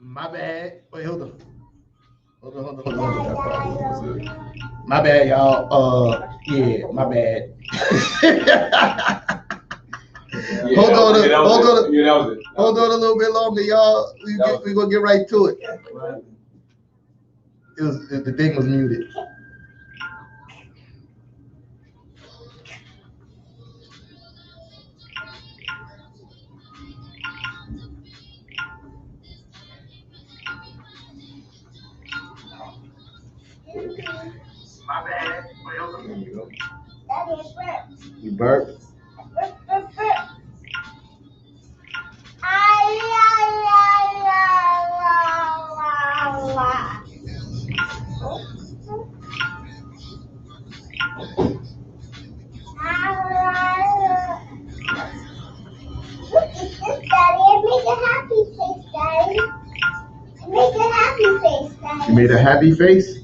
My bad. Wait, hold on. Hold on. My bad, y'all. Yeah, my bad. Hold on a little bit longer, y'all. We gonna get right to it. The thing was muted. My bad. There you go. You burp. You made a happy face?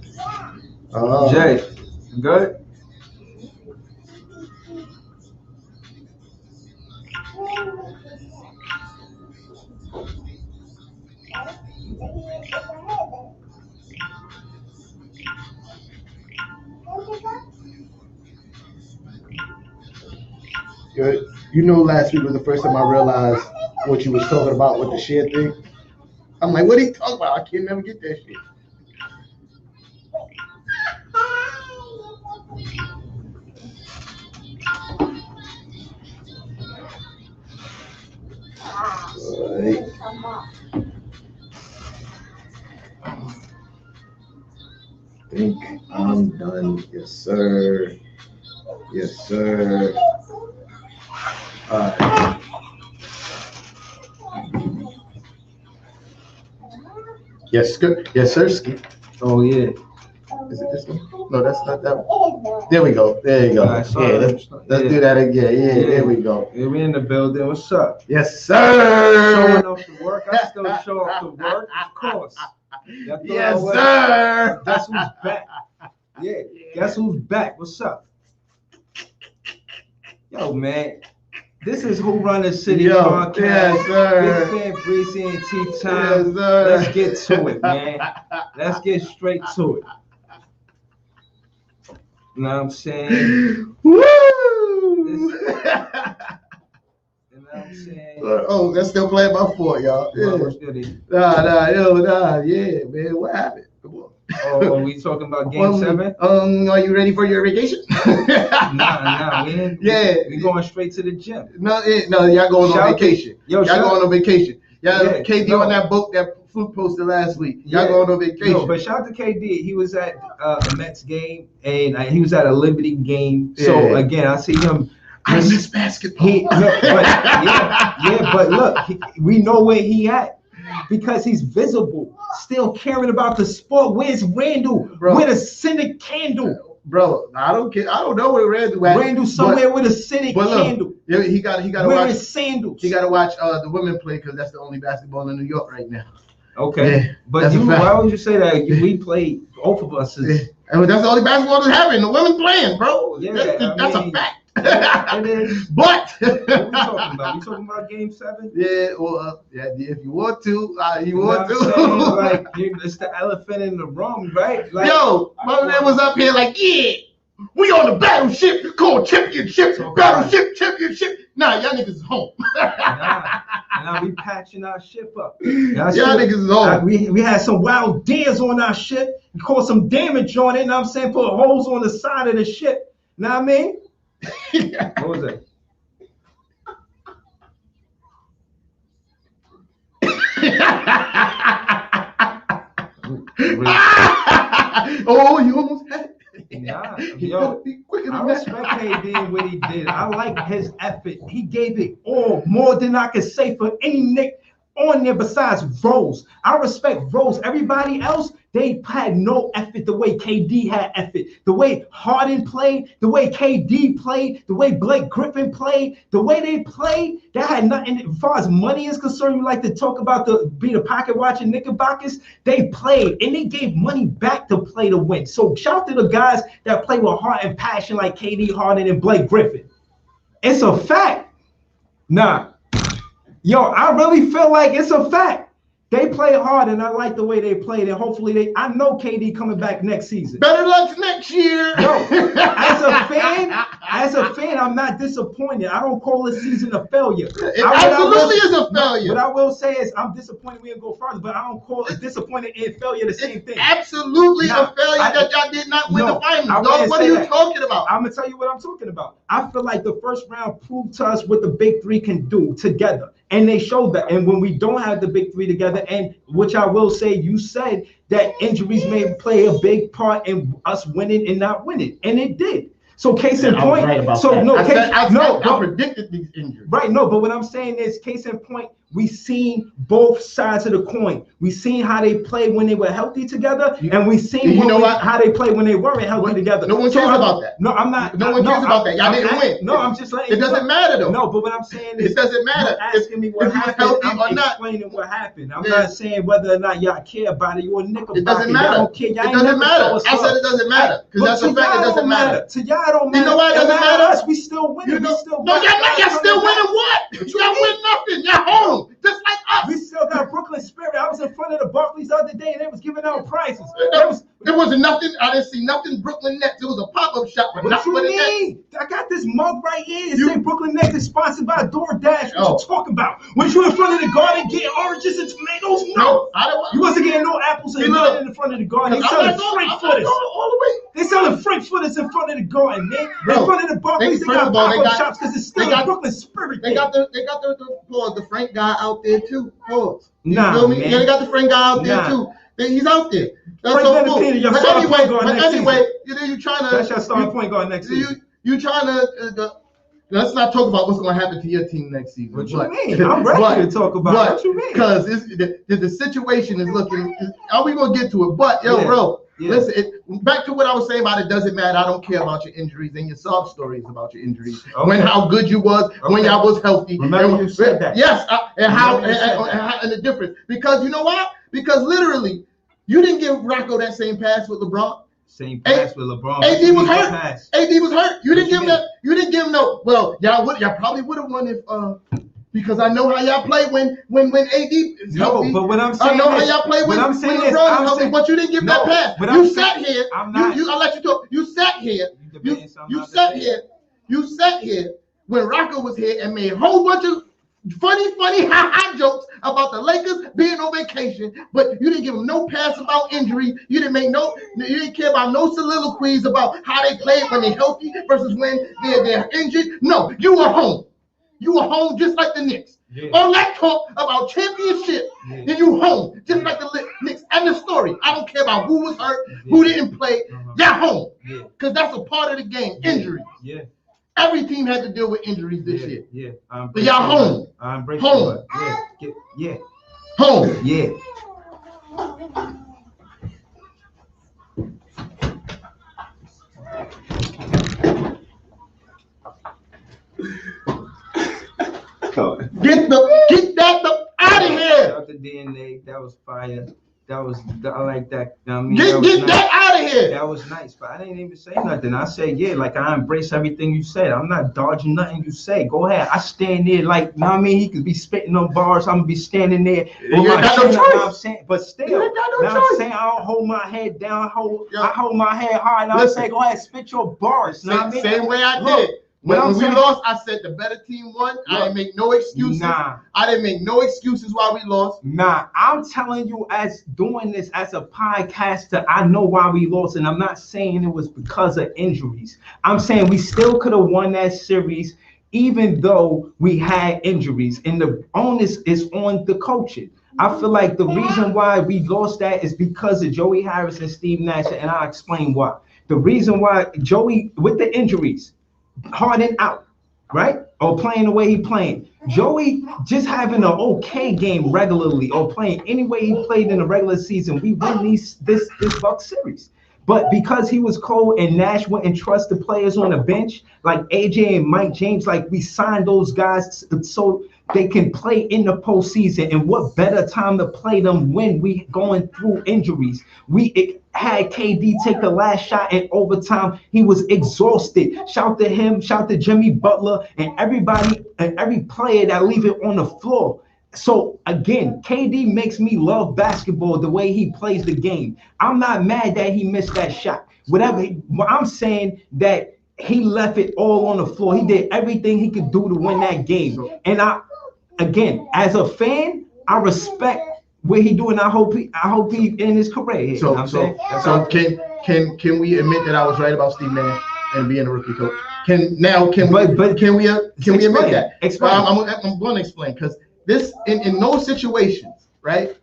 Yeah. Jay, good? Good. You know, last week was the first time I realized what you was talking about with the share thing. I'm like, what are you talking about? I can't never get that shit. Right. I think I'm done. Yes, sir. Yes, sir. All right. Yes, good. Yes, sir. Oh, yeah. Is it this one? No, that's not that one. There we go. There you go. Right, yeah, let's do that again. Yeah, there we go. Yeah, we in the building. What's up? Yes, sir. Showing up to work. I still show up to work, of course. Yes, sir. Guess who's back? Yeah, guess who's back? What's up? Yo, man. This is Who Run the City podcast. Yes, sir. Big Fan, Breezy, and Tea Time. Yes, sir. Let's get to it, man. Let's get straight to it. You know what I'm saying? Woo! You know what I'm saying? Oh, that's still playing my fault, y'all. Yeah. Yeah, man. What happened? Come on. Oh, are we talking about Game 7? Are you ready for your vacation? Nah. We going straight to the gym. No, y'all going on vacation. Y'all going on vacation. Yeah, KD on that boat that Fluke posted last week. Y'all going on vacation. No, but shout out to KD. He was at a Mets game and he was at a Liberty game. Yeah. So again, I see him. I miss basketball. But look, we know where he at. Because he's visible, still caring about the sport. Where's Randall? Bro. With a scented candle. Bro, I don't care. I don't know where Randall at. Randall somewhere with a scented candle. Yeah, he got to watch. Wearing sandals. He got to watch the women play because that's the only basketball in New York right now. Okay, yeah, but why would you say that? We played, both of us. That's the only basketball that's happening. The women playing, bro. Yeah, that's a fact. And then, but what we talking about? We talking about Game 7? Yeah, well, if you want to, you want to. Like, it's the elephant in the room, right? Like, yo, my man was up here like, yeah, we on the battleship called Championship, Battleship Championship. Nah, y'all niggas is home. Now we patching our ship up. Y'all niggas is home. We had some wild deers on our ship. We caused some damage on it. You know what I'm saying? Put holes on the side of the ship. You know what I mean? What was that? Oh, you almost had it. Nah, yo, I respect KD and what he did. I like his effort. He gave it all, more than I could say for any Nick on there besides Rose. I respect Rose. Everybody else, they had no effort the way KD had effort. The way Harden played, the way KD played, the way Blake Griffin played, the way they played, that had nothing. As far as money is concerned, you like to talk about be the pocket watching Knickerbockers. They played and they gave money back to play to win. So shout out to the guys that play with heart and passion like KD, Harden, and Blake Griffin. It's a fact. Nah. Yo, I really feel like it's a fact. They play hard, and I like the way they played. And hopefully, I know KD coming back next season. Better luck next year. No, as a fan, I'm not disappointed. I don't call this season a failure. It absolutely is a failure. What I will say is, I'm disappointed we didn't go further, but I don't call it disappointed and failure the same thing. Absolutely a failure that y'all did not win the finals. Dog, what are you talking about? I'm gonna tell you what I'm talking about. I feel like the first round proved to us what the big three can do together. And they showed that. And when we don't have the big three together, and which I will say, you said that injuries may play a big part in us winning and not winning. And it did. So case in point. Right about so that. no, I predicted these injuries. Right, no, but what I'm saying is, case in point, we seen both sides of the coin. We seen how they played when they were healthy together, and we seen how they played when they weren't healthy together. No one cares about that. No, I'm not. No one cares about that. Y'all didn't win. No, I'm just letting. It doesn't matter though. No, but what I'm saying is, it doesn't matter. Asking me what happened, I'm explaining what happened. I'm not saying whether or not y'all care about it. You're a nigga. It doesn't matter. Y'all don't care. Y'all it doesn't matter. I said it doesn't matter because that's the fact. It doesn't matter. To y'all, don't matter. You know why it doesn't matter? Us, we still winning. No, y'all still winning what? Y'all win nothing. Y'all home just like us. We still got Brooklyn spirit. I was in front of the Barclays the other day, and they was giving out prizes. There wasn't nothing. I didn't see nothing Brooklyn Nets. It was a pop-up shop. But what you mean? I got this mug right here. It say Brooklyn Nets is sponsored by DoorDash. What you talking about? Was you in front of the garden getting oranges and tomatoes? No, I don't want. You wasn't getting no apples and nothing in front of the garden. They selling Frankfurters. All the way. They selling Frankfurters in front of the garden, man. In front of the Barclays, they got pop-up shops because it's still a Brooklyn spirit. They got the Frank guy out there too. Pause. You nah, feel me? Man. Yeah, they got the Frank guy out there too. He's out there. That's so cool. But anyway, you trying to. That's your starting point guard next season. You trying to. Let's not talk about what's going to happen to your team next season. What you mean? I'm ready to talk about what you mean. Because the situation is looking. Are we going to get to it? But bro. Yeah. Listen, back to what I was saying about it doesn't matter. I don't care about your injuries and your sob stories about your injuries. Okay. When how good you was, when y'all was healthy. Remember you said that. Yes, and the difference. Because you know what? Because literally, you didn't give Rocco that same pass with LeBron. Same pass with LeBron. AD was hurt. AD was hurt. You didn't give him that. You didn't give him no. Well, y'all probably would have won if because I know how y'all play when AD is healthy. But what I'm saying, I know how y'all play when LeBron is healthy. But you didn't give that pass. You sat here. I'll let you talk. You sat here. You sat here when Rocco was here and made a whole bunch of funny ha jokes about the Lakers being on vacation, but you didn't give them no pass about injury. You didn't care about no soliloquies about how they played when they're healthy versus when they're injured. No, you were home. You were home just like the Knicks. Yeah. All that talk about championship, and you home just like the Knicks. And the story. I don't care about who was hurt, who didn't play. You're home because that's a part of the game. Injuries. Yeah. Every team had to deal with injuries this year. Yeah. But y'all home. I embrace home. Yeah. Home. Yeah. Get that out of here. Shout out to DNA. That was fire. I like that. I mean, get that out of here. That was nice, but I didn't even say nothing. I said, like I embrace everything you said. I'm not dodging nothing you say. Go ahead. I stand there like, you know what I mean? He could be spitting on bars. I'm gonna be standing there. You got no choice. I'm saying, but still, you ain't got no choice. I'm saying I don't hold my head down. I hold my head high. Now I'm saying, go ahead, spit your bars. Same way I did. When we lost, I said the better team won. I didn't make no excuses. I didn't make no excuses why we lost. I'm telling you, as doing this as a podcaster, I know why we lost, and I'm not saying it was because of injuries. I'm saying we still could have won that series, even though we had injuries, and the onus is on the coaching. I feel like the reason why we lost that is because of Joey Harris and Steve Nash, and I'll explain why. The reason why Joey, with the injuries, Harden out, right? Or playing the way he playing. Joey just having an okay game regularly or playing any way he played in the regular season, we win this Bucks series. But because he was cold and Nash wouldn't trust the players on the bench, like AJ and Mike James, like we signed those guys so they can play in the postseason. And what better time to play them when we going through injuries? We had KD take the last shot in overtime. He was exhausted. Shout to him, shout to Jimmy Butler and everybody and every player that leave it on the floor. So again, KD makes me love basketball the way he plays the game. I'm not mad that he missed that shot. Whatever, I'm saying that he left it all on the floor. He did everything he could do to win that game. And again, as a fan, I respect what he doing. I hope he in his career. So can we admit that I was right about Steve Nash and being a rookie coach? Can we admit that? Explain. I'm going to explain, because this in those situations, right?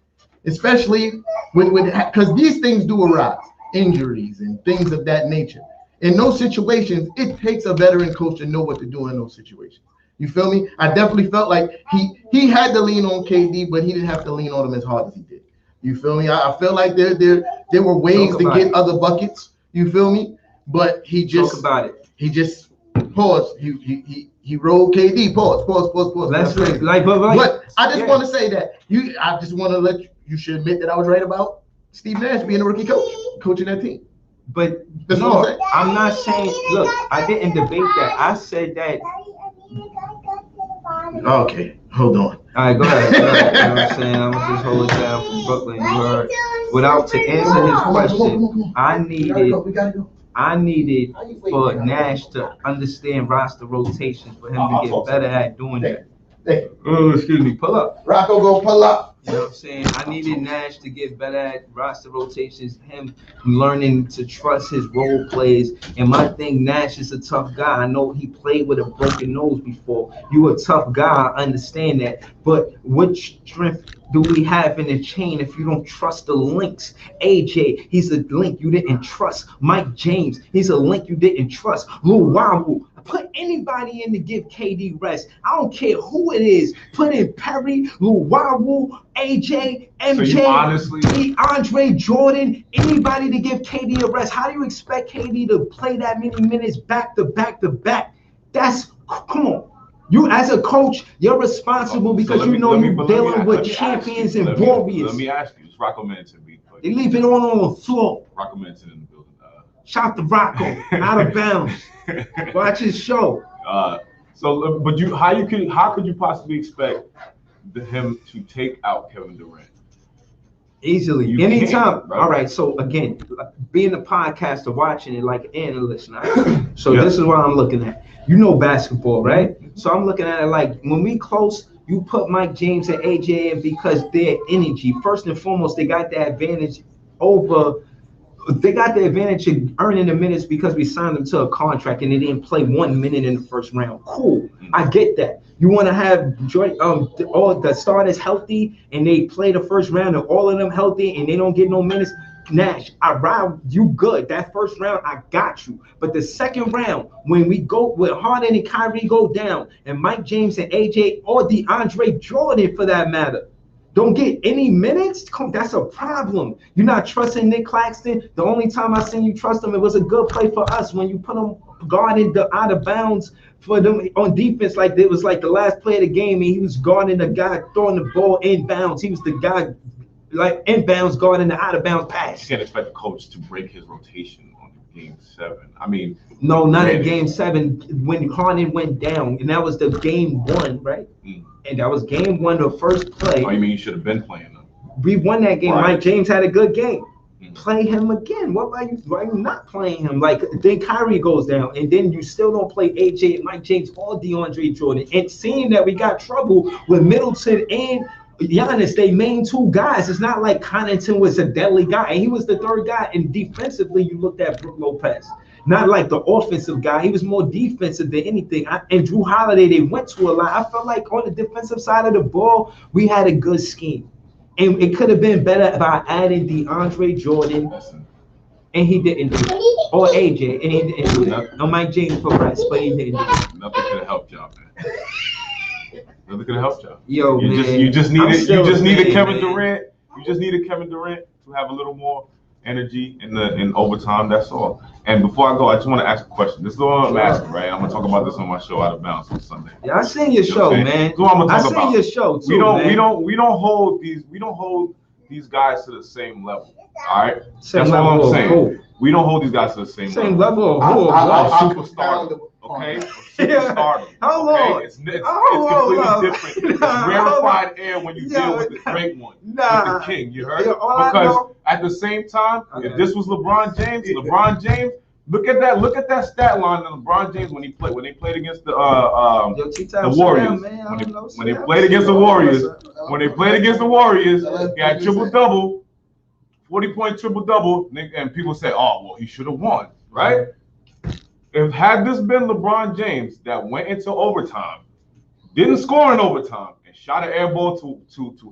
Especially because these things do arise, injuries and things of that nature. In those situations, it takes a veteran coach to know what to do in those situations. You feel me? I definitely felt like he had to lean on KD, but he didn't have to lean on him as hard as he did. You feel me? I feel like there were ways to get other buckets. You feel me? But he just paused. He rolled KD. Pause. That's right. But I just want to say that I just want to you should admit that I was right about Steve Nash being a rookie coach, coaching that team. But no, I'm not saying. Look, I didn't debate that. I said that. Okay, hold on. All right, go ahead. You know what I'm saying? I'm gonna just hold it down from Brooklyn. You heard. To answer his question, I needed for Nash to understand roster rotations for him to get better at doing that. Oh, excuse me. Pull up. Rocco, go pull up. You know what I'm saying? I needed Nash to get better at roster rotations, him learning to trust his role plays. And my thing, Nash is a tough guy. I know he played with a broken nose before. You a tough guy, I understand that. But what strength do we have in the chain if you don't trust the links? AJ, he's a link you didn't trust. Mike James, he's a link you didn't trust. Lou Wawu. Put anybody in to give KD rest. I don't care who it is. Put in Perry, Luwawu, AJ, MJ, so honestly, Andre Jordan, anybody to give KD a rest. How do you expect KD to play that many minutes back to back to back? Come on. You as a coach, you're responsible because you're dealing with champions and warriors. Let me ask you, it's Rocco Manson. They leave it on the floor. Rocco Manson in the building. Shout to Rocco, out of bounds. Watch his show. But how could you possibly expect him to take out Kevin Durant? Easily, anytime. All right. So again, being a podcaster, watching it like an analyst, right? So This is what I'm looking at. You know basketball, right? So I'm looking at it like when we close, you put Mike James and AJ in because their energy. First and foremost, they got the advantage over. They got the advantage of earning the minutes because we signed them to a contract and they didn't play 1 minute in the first round. Cool, I get that. You want to have all the starters healthy and they play the first round and all of them healthy and they don't get no minutes. Nash, I ride you good. That first round, I got you. But the second round, when we go with Harden and Kyrie go down, and Mike James and AJ or DeAndre Jordan for that matter, don't get any minutes? That's a problem. You're not trusting Nick Claxton. The only time I seen you trust him, it was a good play for us when you put him guarding the out of bounds for them on defense. Like it was like the last play of the game, and he was guarding the guy throwing the ball inbounds. He was the guy like inbounds guarding the out of bounds pass. You can't expect the coach to break his rotation on Game 7. I mean, no, not in Game 7 when Harden went down, and that was the Game 1, right? And that was Game 1, the first play. Oh, you mean you should have been playing them? We won that game. Right. Mike James had a good game. Play him again. Why are you not playing him? Like then Kyrie goes down, and then you still don't play AJ, Mike James, or DeAndre Jordan. And seeing that we got trouble with Middleton and Giannis, they main two guys. It's not like Connaughton was a deadly guy, and he was the third guy. And defensively, you looked at Brook Lopez. Not like the offensive guy. He was more defensive than anything. And Drew Holiday, they went to a lot. I felt like on the defensive side of the ball, we had a good scheme. And it could have been better if I added DeAndre Jordan, and he didn't do it. Or AJ, and he didn't do it. No, Mike James for rest, but he didn't do it. Nothing could have helped y'all, man. Nothing could have helped y'all. Yo, you just needed Kevin Durant. You just needed Kevin Durant to have a little more energy in overtime. That's all. And before I go, I just want to ask a question. This is what I'm asking, right? I'm gonna talk about this on my show Out of Bounds on Sunday. Yeah, I seen your show, man. That's what I'm gonna talk about. I seen your show too. We don't hold these guys to the same level. All right. That's all I'm saying. We don't hold these guys to the same level. Superstar. Okay, superstardom. How long? Okay? It's completely different. It's rarefied air when you deal with the great one, with the king. You heard? Because at the same time, if this was LeBron James, look at that stat line of LeBron James when they played against the Warriors. When they played against the Warriors, he had triple-double, 40-point triple-double, and people say, "Oh, well, he should have won," right? Had this been LeBron James that went into overtime, didn't score in overtime, and shot an air ball to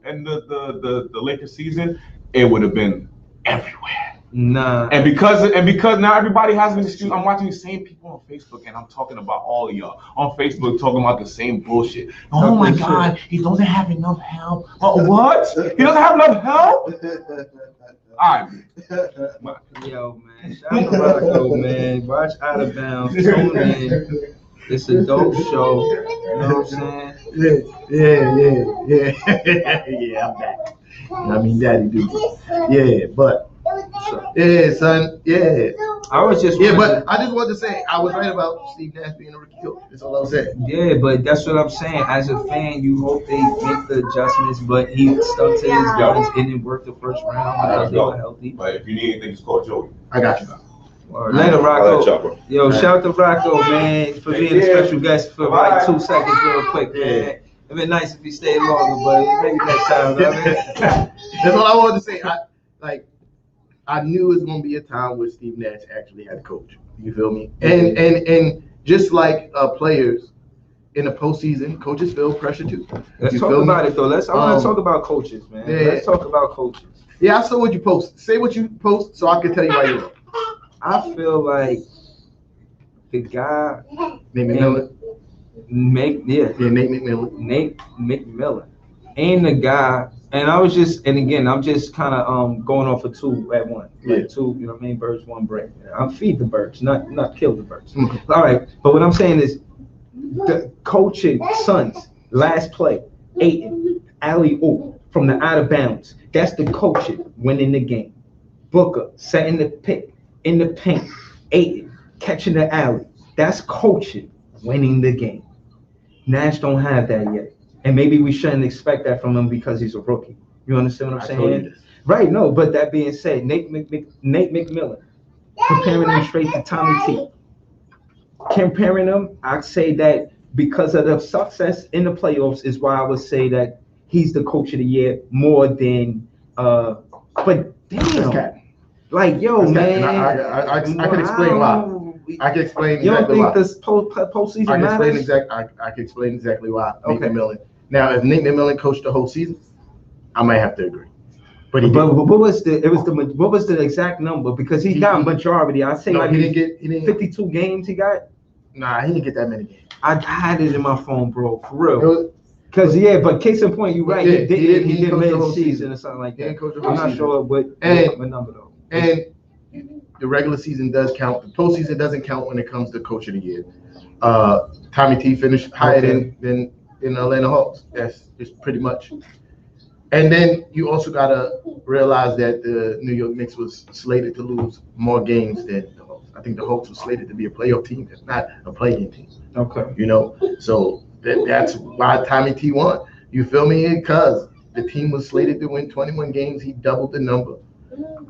end the Lakers season, it would have been everywhere. Nah. And because now everybody has an excuse. I'm watching the same people on Facebook, and I'm talking about all of y'all on Facebook talking about the same bullshit. Oh my God, he doesn't have enough help. What? He doesn't have enough help? All right. Yo, man. Shout out to Rocco, man. Watch Out of Bounds. Tune in. It's a dope show. You know what I'm saying? Yeah, I'm back. I mean, Daddy do. Yeah, but. Yeah, son. Yeah. I just wanted to say I was right about Steve Nash being a rookie coach. That's all I was saying. Yeah, but that's what I'm saying. As a fan, you hope they make the adjustments, but he stuck to his guns. It didn't work the first round because they were healthy. But if you need anything, just call Joey. I got you. Later, Rocco. Yo, shout out to Rocco, man, for being a special guest for like 2 seconds, real quick, man. It'd been nice if he stayed longer, but maybe next time. That's all I wanted to say. I knew it was going to be a time where Steve Nash actually had a coach. You feel me? And just like players in the postseason, coaches feel pressure too. Let's talk about it though. I want to talk about coaches, man. Yeah. Let's talk about coaches. Yeah, I saw what you post. Say what you post so I can tell you why you're wrong. I feel like the guy Nate McMillan. Nate McMillan. And the guy, and I'm just kind of going off of two at one. Like two, you know what I mean? Birds, one brain. I'll feed the birds, not kill the birds. Mm-hmm. All right. But what I'm saying is the coaching Suns, last play, Ayton, alley-oop from the out of bounds. That's the coaching winning the game. Booker setting the pick in the paint. Ayton catching the alley. That's coaching winning the game. Nash don't have that yet. And maybe we shouldn't expect that from him because he's a rookie. You understand what I'm saying? Right, no, but that being said, Nate McMillan, comparing him straight to Tommy T. Comparing him, I'd say that because of the success in the playoffs is why I would say that he's the coach of the year more than, but damn. Like, yo, man. I can explain why. I can explain you exactly why. You don't think this postseason matters? I can explain exactly why Nate McMillan. Now, if Nate McMillan coached the whole season, I might have to agree. But what was the exact number? Because he got majority. I say he didn't get 52 games. He got. Nah, he didn't get that many games. I had it in my phone, bro, for real. Because but case in point, you're right. He did mid-season or something like that. I'm not sure what number though. And the regular season does count. The postseason doesn't count when it comes to coach of the year. Tommy T finished higher than Atlanta Hawks. That's just pretty much. And then you also gotta realize that the New York Knicks was slated to lose more games than the Hawks. I think the Hawks was slated to be a playoff team. It's not a play-in team. Okay. You know, so that's why Tommy T won. You feel me? Because the team was slated to win 21 games. He doubled the number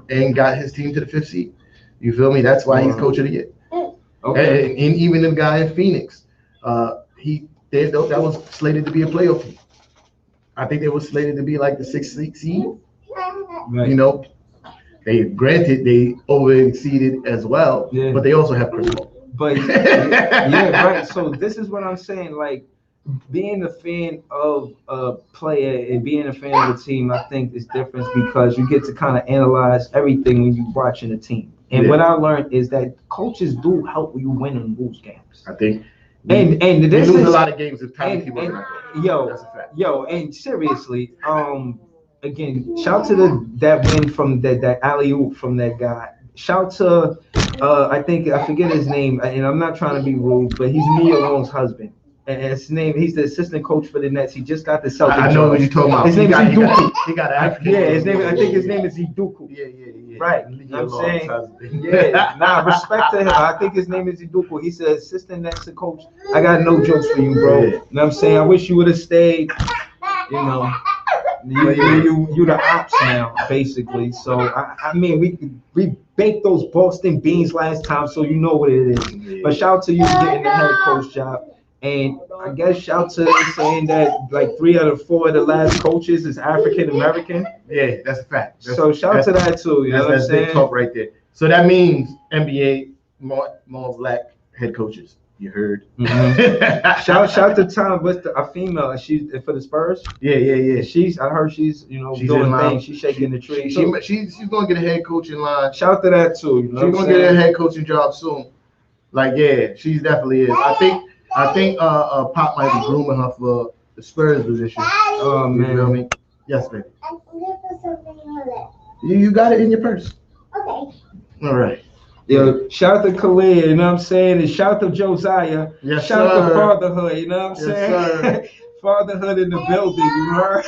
and got his team to the 5th seed. You feel me? That's why he's coach of the year. Okay. And even the guy in Phoenix, that was slated to be a playoff team. I think they were slated to be like the 6th seed. Right. You know, they over exceeded as well, but they also have Chris Paul. But yeah, right. So this is what I'm saying. Like being a fan of a player and being a fan of a team, I think is different because you get to kind of analyze everything when you're watching a team. And what I learned is that coaches do help you win and lose games. I think. And this lose a lot of games if Tommy T wasn't. That's a fact. And seriously, again, shout to that win from that alley-oop from that guy. Shout to I forget his name, and I'm not trying to be rude, but he's Nia Long's husband. And his name, he's the assistant coach for the Nets. He just got the Celtics. I know what you're talking about. His name is Iduku. He got African. Yeah, I think his name is Iduku. Yeah. Right. You know what I'm saying? Yeah. Nah, respect to him. I think his name is Iduko. He's an assistant next to coach. I got no jokes for you, bro. You know what I'm saying? I wish you would have stayed. You know, you the ops now, basically. So I mean, we baked those Boston beans last time, so you know what it is. But shout out to you for getting the head coach job. And I guess shout to saying that like 3 out of 4 of the last coaches is African American. Yeah, that's a fact. So shout to that too. You know what I'm saying? Big talk right there. So that means NBA more black head coaches. You heard? Mm-hmm. shout to Tom, but a female. She's for the Spurs. Yeah. I heard she's doing things. She's shaking the tree. She's gonna get a head coaching line. Shout to that too. You know she's gonna get a head coaching job soon. Like she definitely is. I think Pop might be grooming her for the Spurs position. Oh man. You know what I mean? Yes, baby. You got it in your purse. Okay. All right. Yo, shout out to Khalid, you know what I'm saying? And shout out to Josiah. Yes, shout out to Fatherhood, you know what I'm saying? Fatherhood in the building, you heard?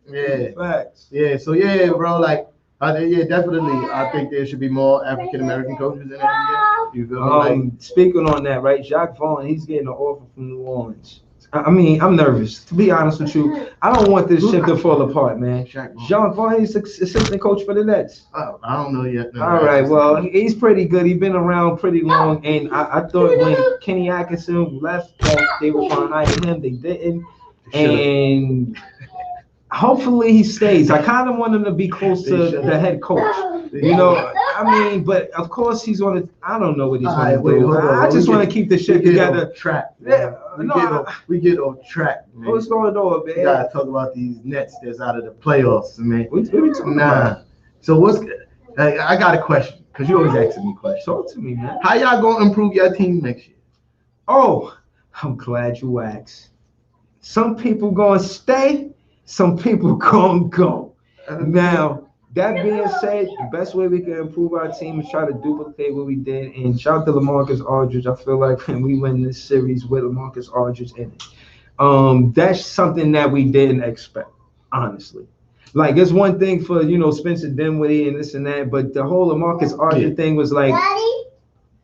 Yeah. Facts. Yeah, so bro, like, definitely. I think there should be more African American coaches in the NBA. You feel me? Speaking on that, right? Jacques Vaughn, he's getting an offer from New Orleans. I mean, I'm nervous. To be honest with you, I don't want this ship to fall apart, man. Jacques Vaughn, he's assistant coach for the Nets. Oh, I don't know yet. No, all right, well, he's pretty good. He's been around pretty long, and I thought when Kenny Atkinson left, that they were going to hire him. They didn't, and hopefully he stays. I kind of want him to be close to the head coach. You know, I mean, but of course he's on it. I don't know what he's going to do. I just want to keep the shit together. We get off track, man. What's going on, man? We gotta talk about these Nets that's out of the playoffs, man. What we talking about? So I got a question, because you always asking me questions. Talk to me, man. How y'all gonna improve your team next year? Oh, I'm glad you asked. Some people gonna stay, some people gonna go. Now, that being said, the best way we can improve our team is try to duplicate what we did. And shout out to LaMarcus Aldridge. I feel like when we win this series with LaMarcus Aldridge in it, that's something that we didn't expect, honestly. Like, it's one thing for, Spencer Dinwiddie and this and that, but the whole LaMarcus Aldridge thing was like,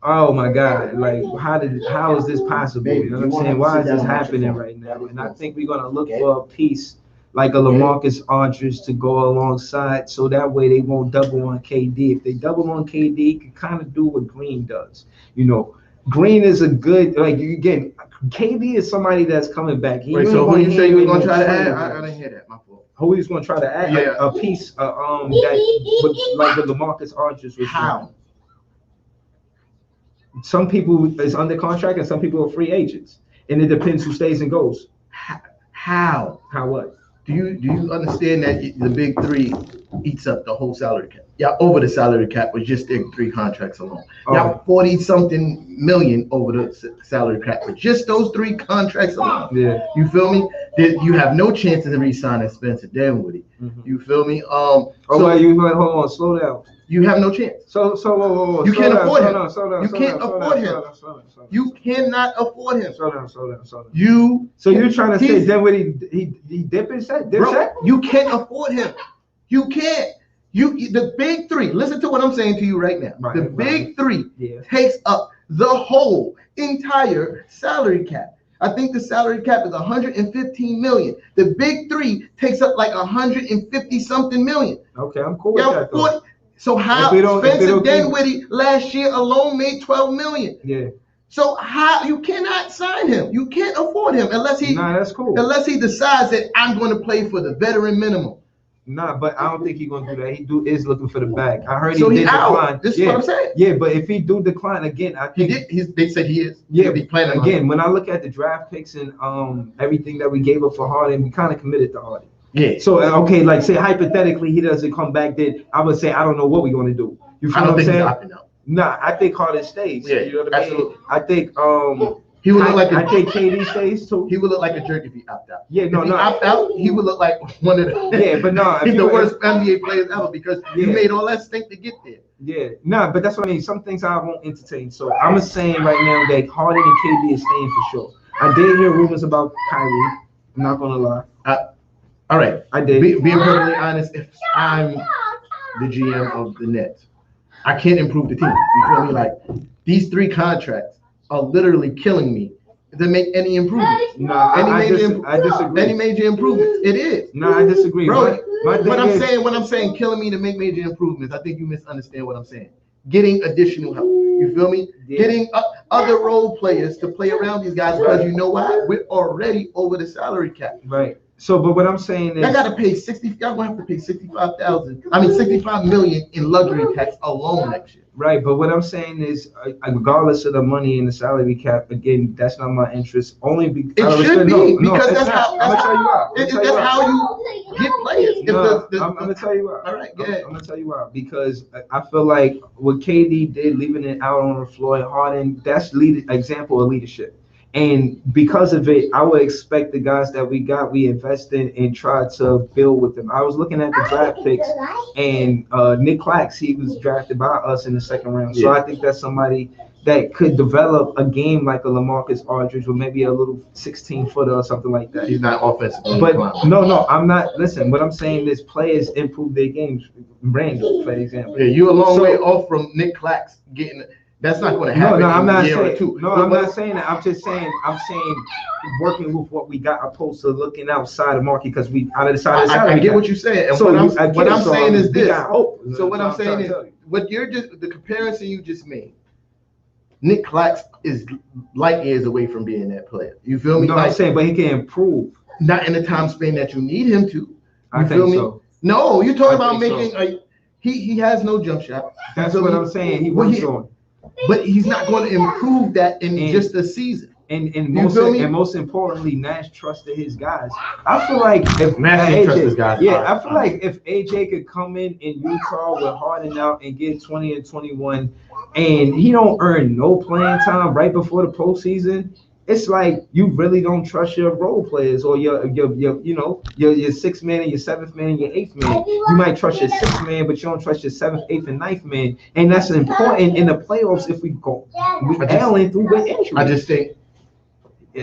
oh my God, like, how is this possible? You know what I'm saying? Why is this happening right now? And I think we're going to look for a piece like a LaMarcus Aldridge to go alongside, so that way they won't double on KD. If they double on KD, you can kind of do what Green does. Green is a good, again, KD is somebody that's coming back. Wait, so who you say you were going to try to add? I didn't hear that, my fault. Who he's going to try to add? Yeah. A piece, that, like the LaMarcus Aldridge was. How? Some people is under contract and some people are free agents. And it depends who stays and goes. How? How what? Do you understand that the big three eats up the whole salary cap? Yeah, over the salary cap with just their 3 contracts alone. Y'all 40-something million over the salary cap with just those 3 contracts alone. Yeah. You feel me? You have no chance of re-signing Spencer Dinwiddie. Mm-hmm. You feel me? Hold on, slow down. You have no chance. So you can't afford him. You can't afford him. You cannot afford him. Slow down. So you're trying to say Dinwiddie he dipping set? You can't afford him. You can't. The big 3. Listen to what I'm saying to you right now. Right, the big 3 takes up the whole entire salary cap. I think the salary cap is 115 million. The big 3 takes up like 150 something million. Okay, I'm cool with that though. So how Spencer Dinwiddie last year alone made 12 million. Yeah. So how you cannot sign him? You can't afford him unless he. Nah, that's cool. Unless he decides that I'm going to play for the veteran minimum. Nah, but I don't think he's gonna do that. He is looking for the bag. I heard so he did decline. This is what I'm saying. Yeah, but if he do decline again, I think they said he is. Yeah, be planning again. When I look at the draft picks and everything that we gave up for Harden, we kind of committed to Harden. Yeah. So okay, like say hypothetically he doesn't come back, then I would say I don't know what we're gonna do. You feel what I'm saying? Nah, I think Harden stays. Yeah, you know what I mean? Absolutely. I think he would look like I think KD stays too. He would look like a jerk if he opt out. Yeah, no. Opt out, he would look like one of the. Yeah, but no, he's the worst NBA players ever because you made all that stink to get there. Yeah, nah, but that's what I mean. Some things I won't entertain. So I'm saying right now that Harden and KD is staying for sure. I did hear rumors about Kyrie. I'm not gonna lie. All right, I did. Being perfectly honest, if I'm the GM of the Nets. I can't improve the team. You feel me? Like these 3 contracts are literally killing me to make any improvements. No, I disagree. Any major improvements? It is. No, I disagree, bro. When I'm saying killing me to make major improvements, I think you misunderstand what I'm saying. Getting additional help. You feel me? Yeah. Getting other role players to play around these guys because you know why? We're already over the salary cap. Right. So, but what I'm saying is, I gotta pay 60. Y'all gonna have to pay 65 million in luxury tax alone next year. Right, but what I'm saying is, regardless of the money in the salary cap, again, that's not my interest. Only because it should be because that's how. I'm gonna tell you why. That's how you get players. I'm gonna tell you why. All right, go ahead. I'm gonna tell you why. Because I feel like what KD did, leaving it out on the floor, Harden, that's example of leadership. And because of it, I would expect the guys that we invested and tried to build with them. I was looking at the draft picks, and Nick Clax, he was drafted by us in the 2nd round. So I think that's somebody that could develop a game like a LaMarcus Aldridge with maybe a little 16-footer or something like that. He's not offensive. But no, I'm not. Listen, what I'm saying is players improve their games. Randall, for example. Yeah, you're a long way off from Nick Clax getting. That's not going to happen. No, I'm not saying. I'm not saying that. I'm saying working with what we got, opposed to looking outside of market because we out of the side. I get what you're saying. And so what I'm saying is this. So what I'm saying is what the comparison you just made. Nick Clax is light years away from being that player. You feel me? No, I'm saying, but he can improve. Not in the time span that you need him to. I think so. No, you're talking about making he has no jump shot. That's what I'm saying. He works on. But he's not going to improve that in just a season. And most importantly, Nash trusted his guys. I feel like if Nash trusts his guys, I feel like if AJ could come in Utah with Harden out and get 20 and 21, and he don't earn no playing time right before the postseason, it's like you really don't trust your role players or your 6th man and your 7th man and your 8th man. You might trust your 6th man, but you don't trust your 7th, 8th, and 9th man. And that's important in the playoffs if we ailing through with injury. I just think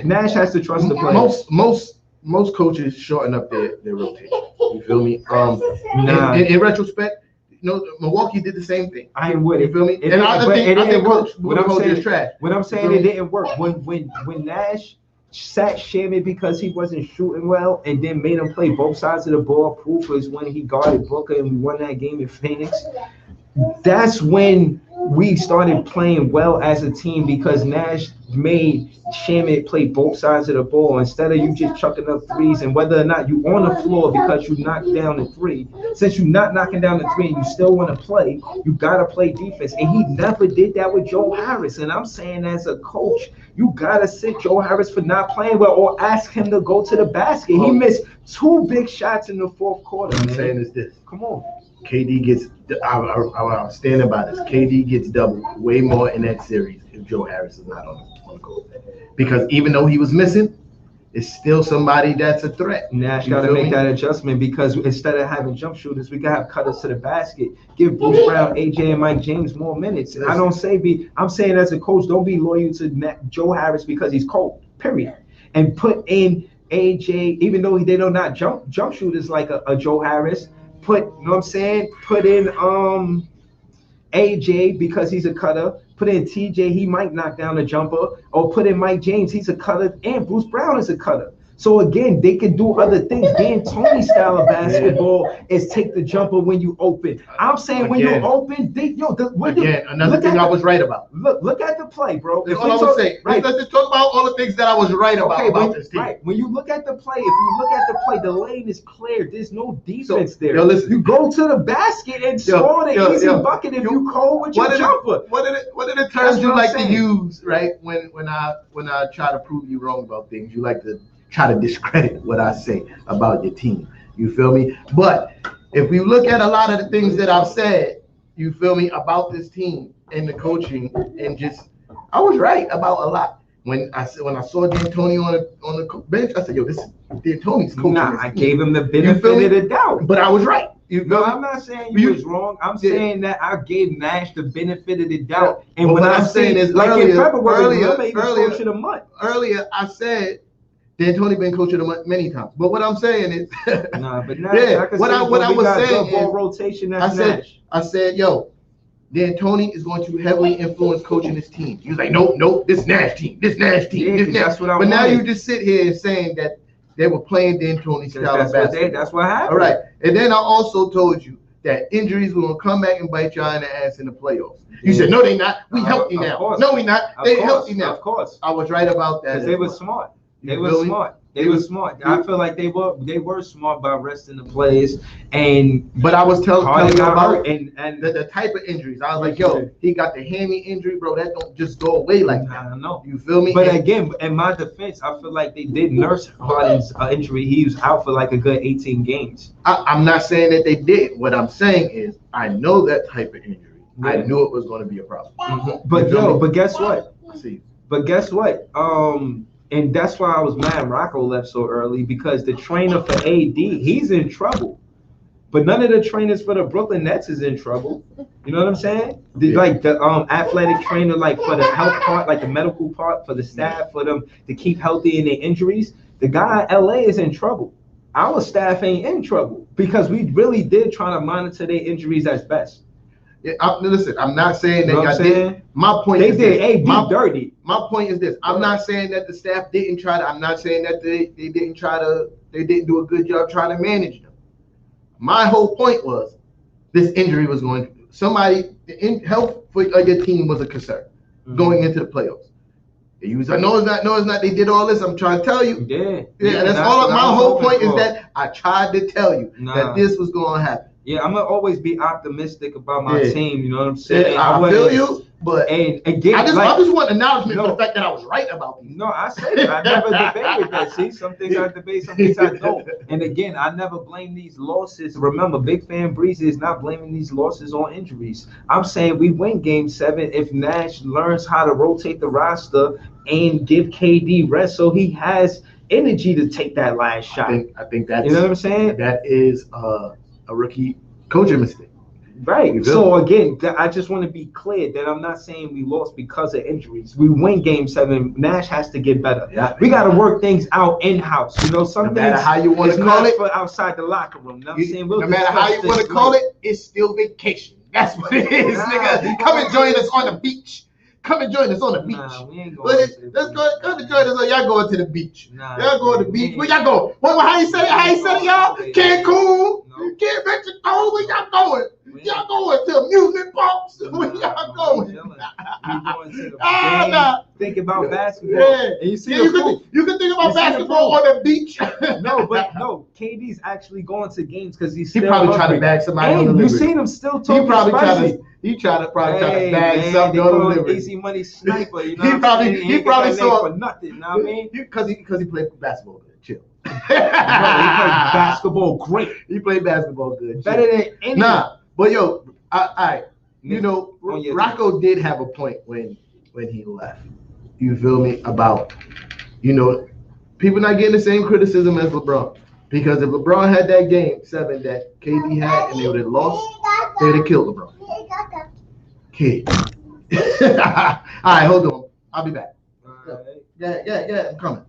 Nash has to trust the players. Most coaches shorten up their rotation. You feel me? In retrospect, Milwaukee did the same thing. I ain't with it. You feel me? It didn't work. What I'm saying, it didn't work. When Nash sat Shamit because he wasn't shooting well, and then made him play both sides of the ball. Proof is when he guarded Booker and we won that game in Phoenix. That's when we started playing well as a team because Nash made Shamit play both sides of the ball instead of you just chucking up threes, and whether or not you on the floor because you knocked down the 3. Since you're not knocking down the 3 and you still want to play, you got to play defense. And he never did that with Joe Harris. And I'm saying as a coach, you got to sit Joe Harris for not playing well or ask him to go to the basket. He missed 2 big shots in the 4th quarter. What I'm saying is this. Come on. KD gets, I'm standing by this. KD gets doubled way more in that series if Joe Harris is not on the court. Because even though he was missing, it's still somebody that's a threat. Nash got to make that adjustment because instead of having jump shooters, we got to have cutters to the basket. Give Bruce Brown, AJ, and Mike James more minutes. And I'm saying as a coach, don't be loyal to Joe Harris because he's cold, period. And put in AJ, even though they don't not jump shooters like a Joe Harris. Put in AJ because he's a cutter. Put in TJ, he might knock down a jumper. Or put in Mike James, he's a cutter. And Bruce Brown is a cutter. So again, they can do other things. D'Antoni style of basketball is take the jumper when you open. I'm saying when you open, another thing I was right about. Look at the play, bro. That's all I'm gonna say. Right. Let's just talk about all the things that I was right about this team. Right. When you look at the play, if you look at the play, the lane is clear. There's no defense there. Listen. You go to the basket and score the easy bucket if you cold with your jumper. What are the terms you like to use, right? When I try to prove you wrong about things, you like to try to discredit what I say about your team. You feel me? But if we look at a lot of the things that I've said, you feel me, about this team and the coaching, and just I was right about a lot. When I saw D'Antoni on the bench, I said, "Yo, this is D'Antoni's coaching." I gave him the benefit of the doubt, but I was right. I'm not saying you was wrong. I'm saying that I gave Nash the benefit of the doubt. And what I'm saying is, like in February, earlier, I said D'Antoni been coaching them many times. But what I'm saying is, nah, but Nash, yeah, what I was saying is, rotation. I said, yo, D'Antoni is going to heavily influence coaching his team. He was like, nope, this Nash team, this Nash team, this Nash. That's what I But wanted. now you just sit here and saying that they were playing D'Antoni style of basketball. That's what happened. All right, and then I also told you that injuries were going to come back and bite y'all in the ass in the playoffs. You said, no, they not. We healthy now. Course. No, we not. They healthy now. Of course. I was right about that. Because they were smart. They were smart. They were smart. I feel like they were smart by resting the players. But I was telling you about and the type of injuries. I was like, yo, he got the hammy injury, bro. That don't just go away like that. I know. You feel me? But again, in my defense, I feel like they did nurse Harden's injury. He was out for like a good 18 games. I'm not saying that they did. What I'm saying is, I know that type of injury. Yeah. I knew it was going to be a problem. Mm-hmm. But guess what? But guess what? And that's why I was mad Rocco left so early, because the trainer for AD, he's in trouble. But none of the trainers for the Brooklyn Nets is in trouble. You know what I'm saying? Like the athletic trainer, like for the health part, like the medical part, for the staff, for them to keep healthy in their injuries. The guy in LA is in trouble. Our staff ain't in trouble because we really did try to monitor their injuries as best. Yeah, listen, I'm not saying that y'all did. My point they is did AD dirty. My point is this. I'm not saying that the staff didn't try to. I'm not saying that they didn't try to. They didn't do a good job trying to manage them. My whole point was this injury was going to somebody. The health for your team was a concern going into the playoffs. You was like, no, it's not. They did all this. I'm trying to tell you. Yeah. That's all. My whole point is that I tried to tell you that this was going to happen. Yeah, I'm gonna always be optimistic about my team. You know what I'm saying? Yeah, I feel you, but and again, I just want acknowledgement for the fact that I was right about these. No, I said it. I never debated that. See, some things I debate, some things I don't. And again, I never blame these losses. Remember, Big Fan Breezy is not blaming these losses on injuries. I'm saying we win Game 7 if Nash learns how to rotate the roster and give KD rest so he has energy to take that last shot. I think that's, you know what I'm saying? That is a rookie coaching mistake. Right. So again, I just want to be clear that I'm not saying we lost because of injuries. We win Game 7. Nash has to get better. Yeah. We got to work things out in-house. You know, something. No matter how you want to call it, for outside the locker room. You know what I'm saying? No matter how you want to call it, it's still vacation. That's what it is, nigga. Come and join us on the beach. Come and join us on the beach. Nah, we ain't going. Let's go. Come and join us. Y'all going to the beach. Y'all going to the beach. Where y'all go? How you say it? How you say it, y'all? Cancun. Get back to where y'all going? Y'all going to amusement parks? Where y'all going? We going to the game. Think about basketball. Yeah. And you see, you can think about basketball on the beach. No, KD's actually going to games because he's still probably trying to bag somebody on the delivery. You seen him still talking spicy. He tried to bag something on the delivery. Easy money sniper. You know he probably saw for nothing. You know what I mean? Because he played basketball good. Chill. No, he played basketball great. He played basketball good. Better than any. Nah, but yo, you know, Rocco did have a point when he left. You feel me? About, you know, people not getting the same criticism as LeBron. Because if LeBron had that Game 7 that KD had and they would have lost, they would have killed LeBron. Okay. All right, hold on. I'll be back. Yeah, I'm coming.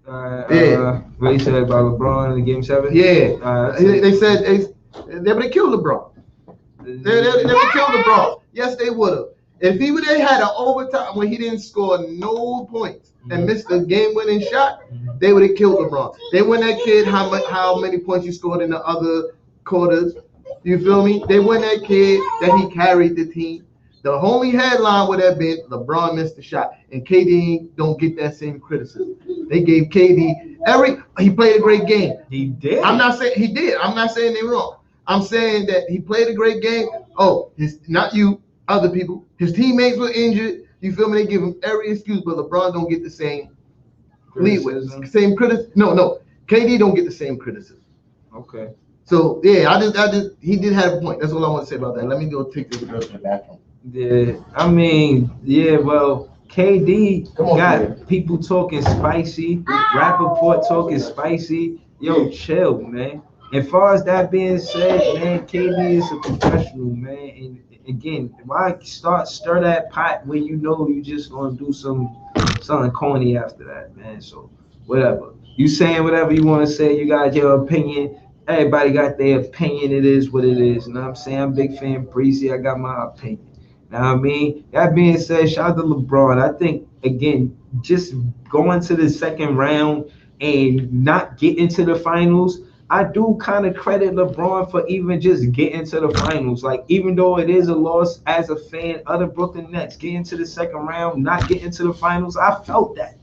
What you said about LeBron in the Game 7? Yeah. They said they would have killed LeBron. They would have killed LeBron. Yes, they would have. If he would have had an overtime when he didn't score no points and missed a game-winning shot, they would have killed LeBron. They win that kid how many points he scored in the other quarters. You feel me? They win that kid that he carried the team. The only headline would have been LeBron missed the shot, and KD don't get that same criticism. They gave KD he played a great game. He did. I'm not saying he did. I'm not saying they're wrong. I'm saying that he played a great game. Oh, not you, other people. His teammates were injured. You feel me? They give him every excuse, but LeBron don't get the same same criticism. No. KD don't get the same criticism. Okay. So yeah, he did have a point. That's all I want to say about that. Let me go take this girl to the bathroom. Yeah, I mean, well, KD got people talking spicy, Rappaport talking spicy. Yo, chill, man. As far as that being said, man, KD is a professional, man. And again, why stir that pot when you know you just gonna do something corny after that, man? So whatever. You saying whatever you want to say. You got your opinion. Everybody got their opinion. It is what it is. You know what I'm saying? I'm a big fan of Breezy. I got my opinion. You know what I mean? That being said, shout out to LeBron. I think, again, just going to the second round and not getting to the finals, I do kind of credit LeBron for even just getting to the finals. Like, even though it is a loss as a fan of the Brooklyn Nets, getting to the second round, not getting to the finals, I felt that.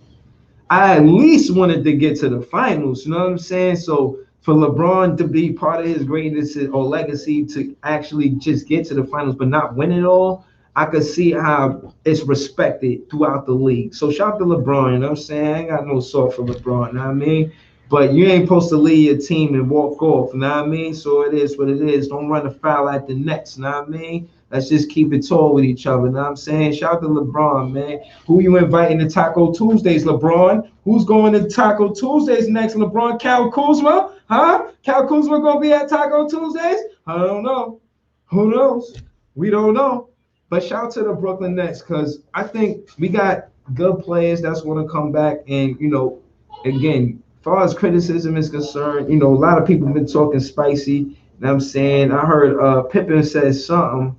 I at least wanted to get to the finals, you know what I'm saying? So for LeBron to be part of his greatness or legacy to actually just get to the finals but not win it all, I could see how it's respected throughout the league. So shout out to LeBron, you know what I'm saying? I ain't got no salt for LeBron, you know what I mean? But you ain't supposed to lead your team and walk off, you know what I mean? So it is what it is. Don't run afoul at the Nets, you know what I mean? Let's just keep it tall with each other. You know what I'm saying? Shout out to LeBron, man. Who you inviting to Taco Tuesdays, LeBron? Who's going to Taco Tuesdays next, LeBron? Cal Kuzma? Huh? Cal Kuzma going to be at Taco Tuesdays? I don't know. Who knows? We don't know. But shout out to the Brooklyn Nets because I think we got good players that's going to come back. And, you know, again, as far as criticism is concerned, you know, a lot of people have been talking spicy. You know what I'm saying? I heard Pippen said something.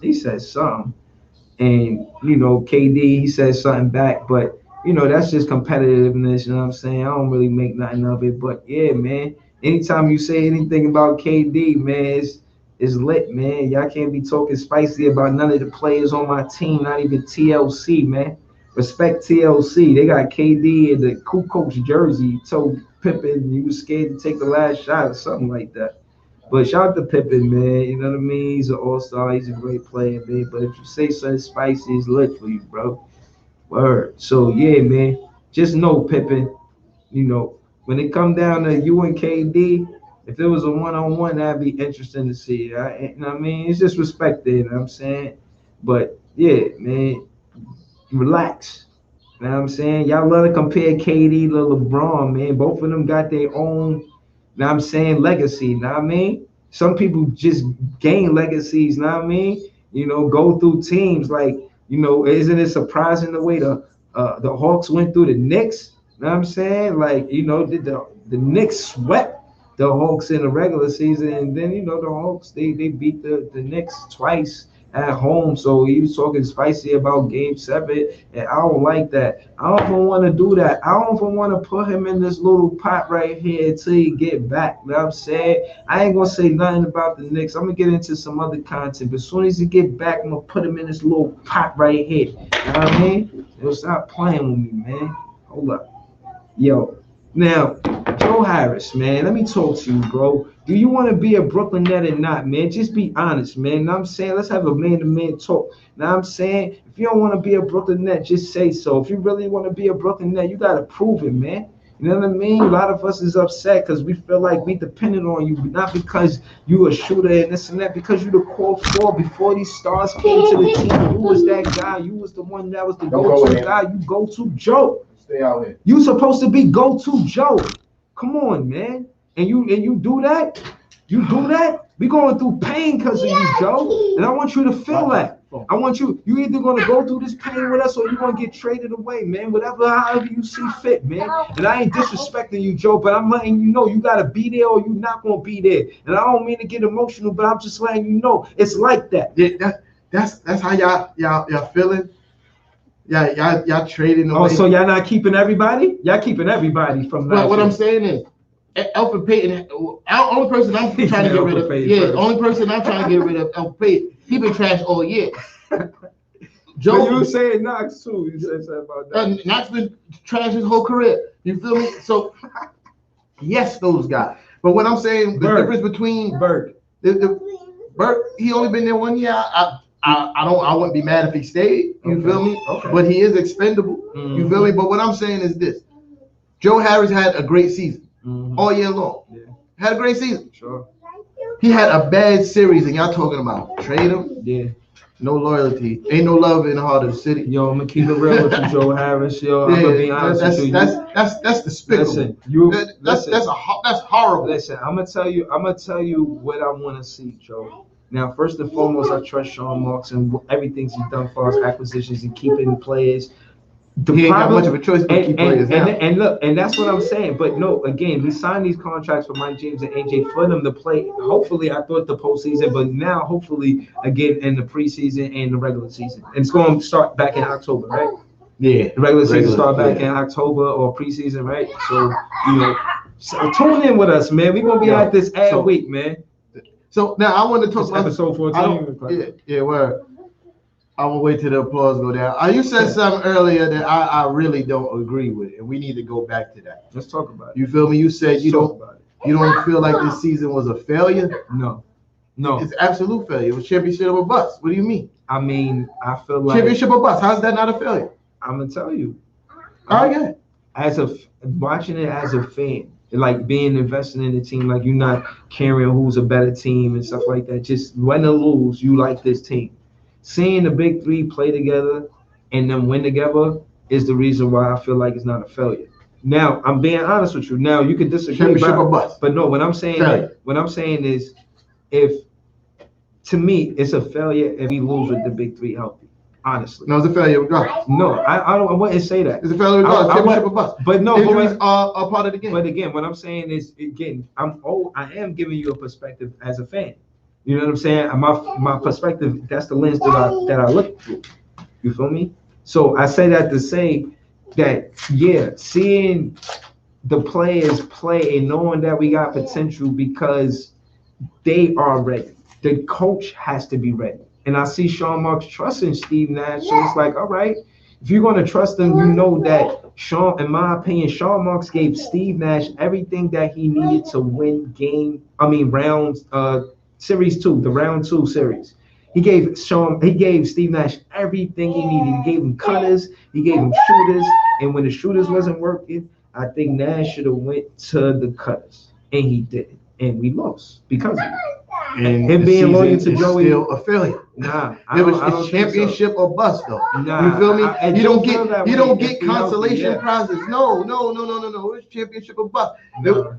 He said something, and you know, KD, he said something back, but you know, that's just competitiveness, you know what I'm saying? I don't really make nothing of it, but yeah, man, anytime you say anything about KD, man, it's lit, man. Y'all can't be talking spicy about none of the players on my team, not even TLC, man. Respect TLC. They got KD in the Kukoc jersey. Told Pippen he was scared to take the last shot or something like that. But shout out to Pippen, man. You know what I mean? He's an all-star. He's a great player, man. But if you say something spicy, it's lit for you, bro. Word. So, yeah, man. Just know, Pippen, you know, when it come down to you and KD, if it was a one-on-one, that'd be interesting to see. You know what I mean? It's just respect there, you know what I'm saying? But, yeah, man, relax. You know what I'm saying? Y'all love to compare KD to LeBron, man. Both of them got their own, now I'm saying, legacy. Know what I mean? Some people just gain legacies. Know what I mean? You know, go through teams like, you know, isn't it surprising the way the Hawks went through the Knicks? Know what I'm saying? Like, you know, the Knicks swept the Hawks in the regular season, and then you know the Hawks they beat the Knicks twice at home. So he was talking spicy about Game 7, and I don't like that. I don't even want to do that. I don't even want to put him in this little pot right here until he get back. You know what I'm saying? I ain't gonna say nothing about the Knicks. I'm gonna get into some other content, but as soon as he get back, I'm gonna put him in this little pot right here. You know what I mean? Yo, stop playing with me, man. Hold up. Yo, now, Joe Harris, man, let me talk to you, bro. Do you want to be a Brooklyn Net or not, man? Just be honest, man. Know what I'm saying? Let's have a man-to-man talk. Now I'm saying, if you don't want to be a Brooklyn Net, just say so. If you really want to be a Brooklyn Net, you got to prove it, man. You know what I mean? A lot of us is upset because we feel like we depended on you, not because you a shooter and this and that, because you the core four before these stars came to the team. You was that guy. You was the one that was the go-to guy. You go-to Joe. Stay out here. You supposed to be go-to Joe. Come on, man. And you do that? You do that? We going through pain because of you, Joe. And I want you to feel that. I want you either gonna go through this pain with us or you're gonna get traded away, man. However you see fit, man. And I ain't disrespecting you, Joe, but I'm letting you know you gotta be there or you're not gonna be there. And I don't mean to get emotional, but I'm just letting you know it's like that. Yeah, that's how y'all feeling. Yeah, y'all trading away. Oh, so y'all not keeping everybody? Y'all keeping everybody from that. What I'm saying is, Elfrid Payton, only person I'm trying to get rid of. Yeah, only person I'm trying to get rid of, Elfrid Payton. He been trash all year. Joe, but you saying Knox too? You said something about that. Knox been trash his whole career. You feel me? So yes, those guys. But what I'm saying, the difference between Burke, he only been there 1 year. I wouldn't be mad if he stayed. You feel me? Okay. But he is expendable. Mm-hmm. You feel me? But what I'm saying is this: Joe Harris had a great season all year long. Yeah. Had a great season. Sure. He had a bad series, and y'all talking about trade him? Yeah. No loyalty. Ain't no love in the heart of the city. Yo, I'm gonna keep it real with you, Joe Harris. Yo, I'm gonna be honest with you. That's despicable. Listen, that's horrible. Listen, I'm gonna tell you what I want to see, Joe. Now, first and foremost, I trust Sean Marks and everything he's done for us acquisitions and keeping players. he ain't got much of a choice to keep players now. And look, and that's what I'm saying. But no, again, we signed these contracts for Mike James and AJ for them to play. Hopefully, I thought the postseason, but now hopefully again in the preseason and the regular season. And it's going to start back in October, right? Yeah, the regular season start back in October or preseason, right? So so tune in with us, man. We're gonna be at this every week, man. So now I want to talk about episode 14. Yeah, where I will wait till the applause go down. You said something earlier that I really don't agree with, and we need to go back to that. Let's talk about it. You feel me? You said you don't feel like this season was a failure? No. It's absolute failure. It was championship or bust. What do you mean? I mean, I feel like championship or bust. How's that not a failure? I'm gonna tell you. All right, watching it as a fan, like being invested in the team, like you're not caring who's a better team and stuff like that. Just win or lose, you like this team. Seeing the big three play together and them win together is the reason why I feel like it's not a failure. Now, I'm being honest with you. Now, you could disagree, but no, what I'm saying is, if to me, it's a failure if we lose with the big three healthy. Honestly, no, it's a failure regardless. No, I wouldn't say that. It's a failure regardless. Championship or bust. But no, injuries are a part of the game. But again, what I'm saying is, I am giving you a perspective as a fan. You know what I'm saying? My perspective, that's the lens that I look through. You feel me? So I say that to say that, seeing the players play and knowing that we got potential because they are ready. The coach has to be ready. And I see Sean Marks trusting Steve Nash. So it's like, all right, if you're going to trust him, you know that in my opinion, Sean Marks gave Steve Nash everything that he needed to win rounds, series 2, the round 2 series. He gave Steve Nash everything he needed. He gave him cutters, he gave him shooters, and when the shooters wasn't working, I think Nash should have went to the cutters, and he didn't, and we lost because of it. And him being loyal to Joey, still a failure. Nah, it's championship or bust though. Nah, you feel me? You don't get consolation prizes. No. It's championship or bust. Nah.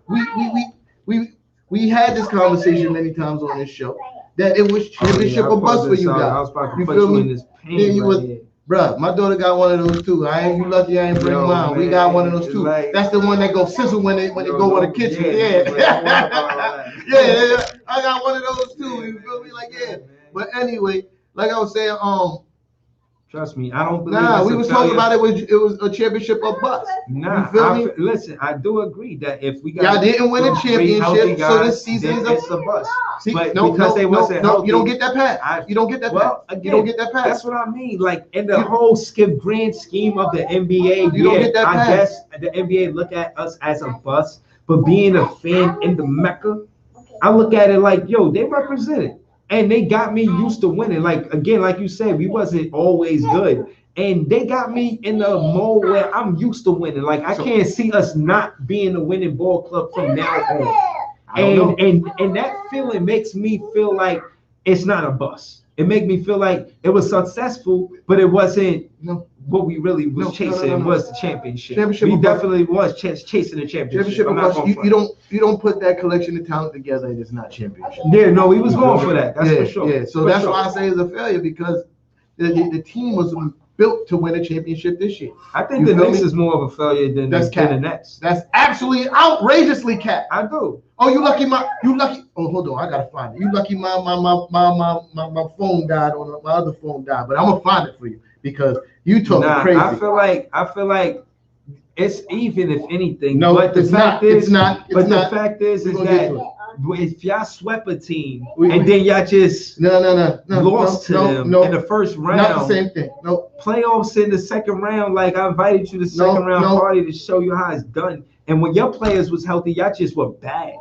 We had this conversation many times on this show that it was championship or bust for you guys. I was about to put you in this pain. Bruh, my daughter got one of those too. You lucky I ain't bring mine. We got one of those too. Like, that's the one that goes sizzle when they go in the kitchen. Yeah. I got one of those too. You feel me? Like, yeah. But anyway, like I was saying, trust me, I don't believe we was talking about it was a championship or bust. Nah, you feel me? Listen, I do agree that if we got y'all didn't win a championship, so this season is a bust. See, you don't get that pass. You don't get that pass. You don't get that pass. That's what I mean. Like in the whole grand scheme of the NBA, you don't get that pass. I guess the NBA look at us as a bust, but being a fan in the Mecca, I look at it like, they represented. And they got me used to winning. Like, again, like you said, we wasn't always good. And they got me in the mode where I'm used to winning. Like, I can't see us not being a winning ball club from now on. And that feeling makes me feel like it's not a bust. It makes me feel like it was successful, but it wasn't what we really was chasing. It was the championship. We definitely was chasing the championship. You don't put that collection of talent together and it's not championship. Yeah, no, we was going for that. That's for sure. Yeah, so that's why I say it's a failure because the team was built to win a championship this year. I think the Knicks is more of a failure than the Nets. That's absolutely outrageously cap. I do. Oh, you lucky. Oh, hold on, I gotta find it. You lucky. My phone died. My other phone died, but I'm gonna find it for you because you talking crazy. I feel like it's even if anything. No, but the fact is that if y'all swept a team and then y'all just lost to them in the first round, not the same thing. No playoffs in the second round. Like I invited you to the second round party to show you how it's done. And when your players was healthy, y'all just were bad.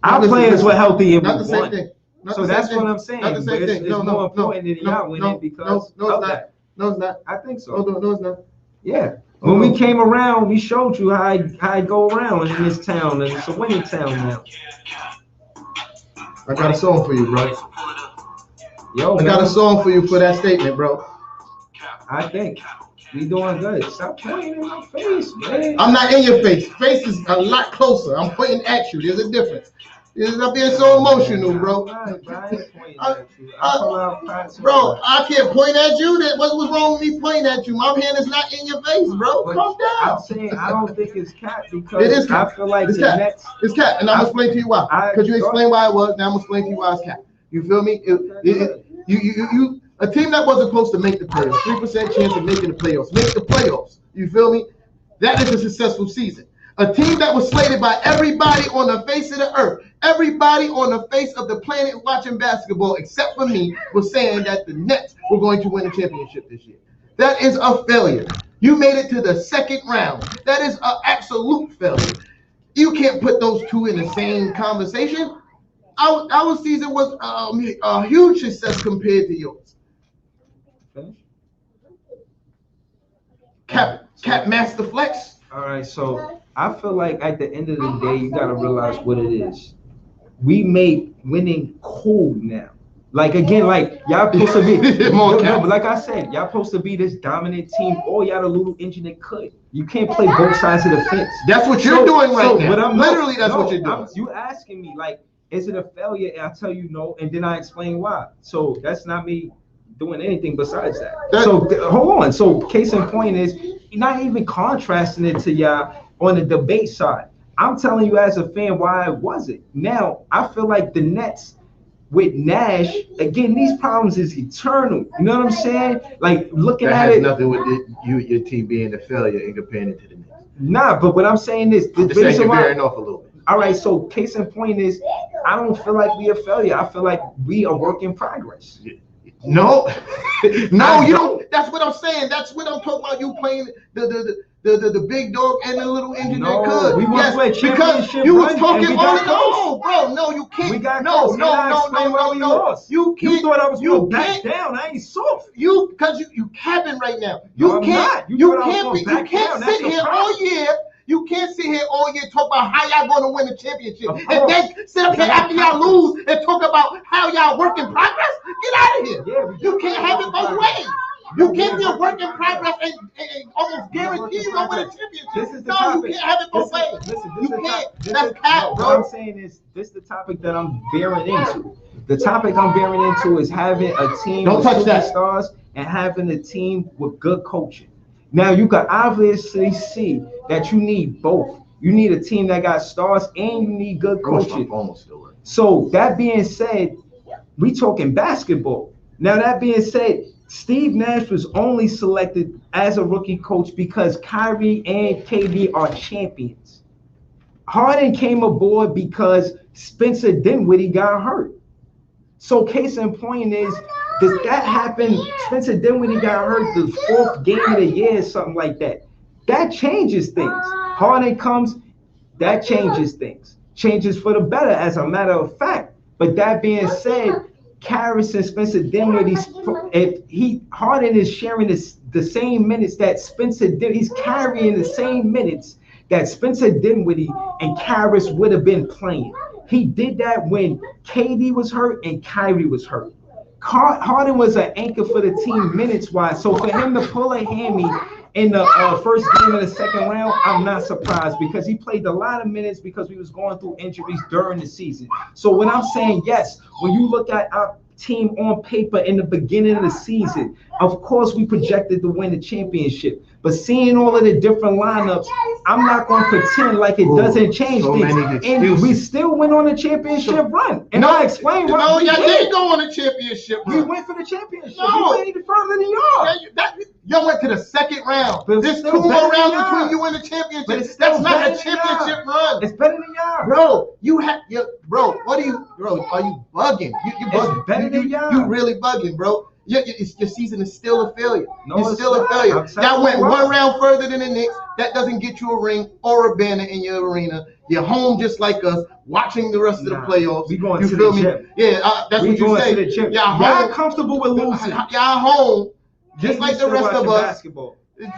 Our players were healthy and we won. So that's what I'm saying. Not the same thing. It's more important than y'all winning because of that. No, it's not. I think so. Hold on, no, it's not. Yeah. When we came around, we showed you how I go around in this town, and it's a winning town now. I got a song for you, bro. I got a song for you for that statement, bro. I think we doing good. Stop playing in my face, man. I'm not in your face. Face is a lot closer. I'm pointing at you. There's a difference. You're not being so emotional, bro. Bro, I can't point at you. What was wrong with me pointing at you? My hand is not in your face, bro. Calm down. I'm saying I don't think it's cap because it is cap. I feel like it's the cap. Nets. It's cap, and I'm gonna explain to you why. Because you explained why it was. Now I'm gonna explain to you why it's cap. You feel me? You. A team that wasn't supposed to make the playoffs, 3% chance of making the playoffs. Make the playoffs. You feel me? That is a successful season. A team that was slated by everybody on the face of the earth, everybody on the face of the planet watching basketball, except for me, was saying that the Nets were going to win the championship this year. That is a failure. You made it to the second round. That is an absolute failure. You can't put those two in the same conversation. Our season was a huge success compared to yours. Cap Master Flex. All right, so I feel like at the end of the day, you gotta realize what it is. We made winning cool now. Like again, like y'all supposed to be. No, but like I said, y'all supposed to be this dominant team. All y'all the little engine that could. You can't play both sides of the fence. That's what you're doing right now. But I'm literally that's what you're doing. You asking me like, is it a failure? And I tell you no, and then I explain why. So that's not me doing anything besides that. So hold on. So case in point is not even contrasting it to y'all on the debate side. I'm telling you as a fan why it wasn't. Now I feel like the Nets with Nash again. These problems is eternal. You know what I'm saying? Like looking at it. That has nothing with your team being a failure and comparing it to the Nets. Nah, but what I'm saying is the reason why. You're off a little bit. All right, so case in point is I don't feel like we a failure. I feel like we are work in progress. Yeah. No, no, you don't. That's what I'm saying. That's what I'm talking about. You playing the big dog and the little engine that could. We want to play because you was talking on it. No, bro. No, you can't. We got no. You can't. You thought I was going back down. I ain't soft. Because you capping right now. You can't. You can't sit here all year. You can't sit here all year talk about how y'all going to win the championship and then sit up here after y'all lose and talk about how y'all work in progress. Get out of here. Yeah, you can't have it both ways. You can't be a work in progress and almost guarantee you going to win a championship. No, you can't have it both ways. You can't. That's cap, bro. What I'm saying is this is the topic that I'm bearing into. The topic I'm bearing into is having a team with superstars and having a team with good coaching. Now you can obviously see that you need both. You need a team that got stars and you need good coaching. So that being said, we talking basketball. Now that being said, Steve Nash was only selected as a rookie coach because Kyrie and KD are champions. Harden came aboard because Spencer Dinwiddie got hurt. So case in point is, does that happen? Spencer Dinwiddie got hurt the 4th game of the year, something like that. That changes things. Harden comes, that changes things. Changes for the better, as a matter of fact. But that being said, Karras and Spencer Dinwiddie, Harden is sharing the same minutes that Spencer Dinwiddie, he's carrying the same minutes that Spencer Dinwiddie and Karras would have been playing. He did that when KD was hurt and Kyrie was hurt. Harden was an anchor for the team minutes-wise. So for him to pull a hammy in the first game of the second round, I'm not surprised because he played a lot of minutes because we was going through injuries during the season. So when I'm saying yes, when you look at our team on paper in the beginning of the season, of course we projected to win the championship. But seeing all of the different lineups, I'm not going to pretend like it doesn't change things. And we still went on a championship run. And I explained why. No, y'all didn't go on a championship run. We went for the championship. No. We went further than y'all. Y'all went to the second round. There's 2 more rounds between you and the championship. That's not a championship run. It's better than y'all. Bro, what are you bugging? You bugging. It's better than y'all. You really bugging, bro. Your season is still a failure. It's still a failure. Y'all went 1 round further than the Knicks. That doesn't get you a ring or a banner in your arena. You're home just like us, watching the rest of the playoffs. We going to the chip. Yeah, that's what you say. Y'all comfortable with losing. Y'all home, just like the rest of us. Basketball.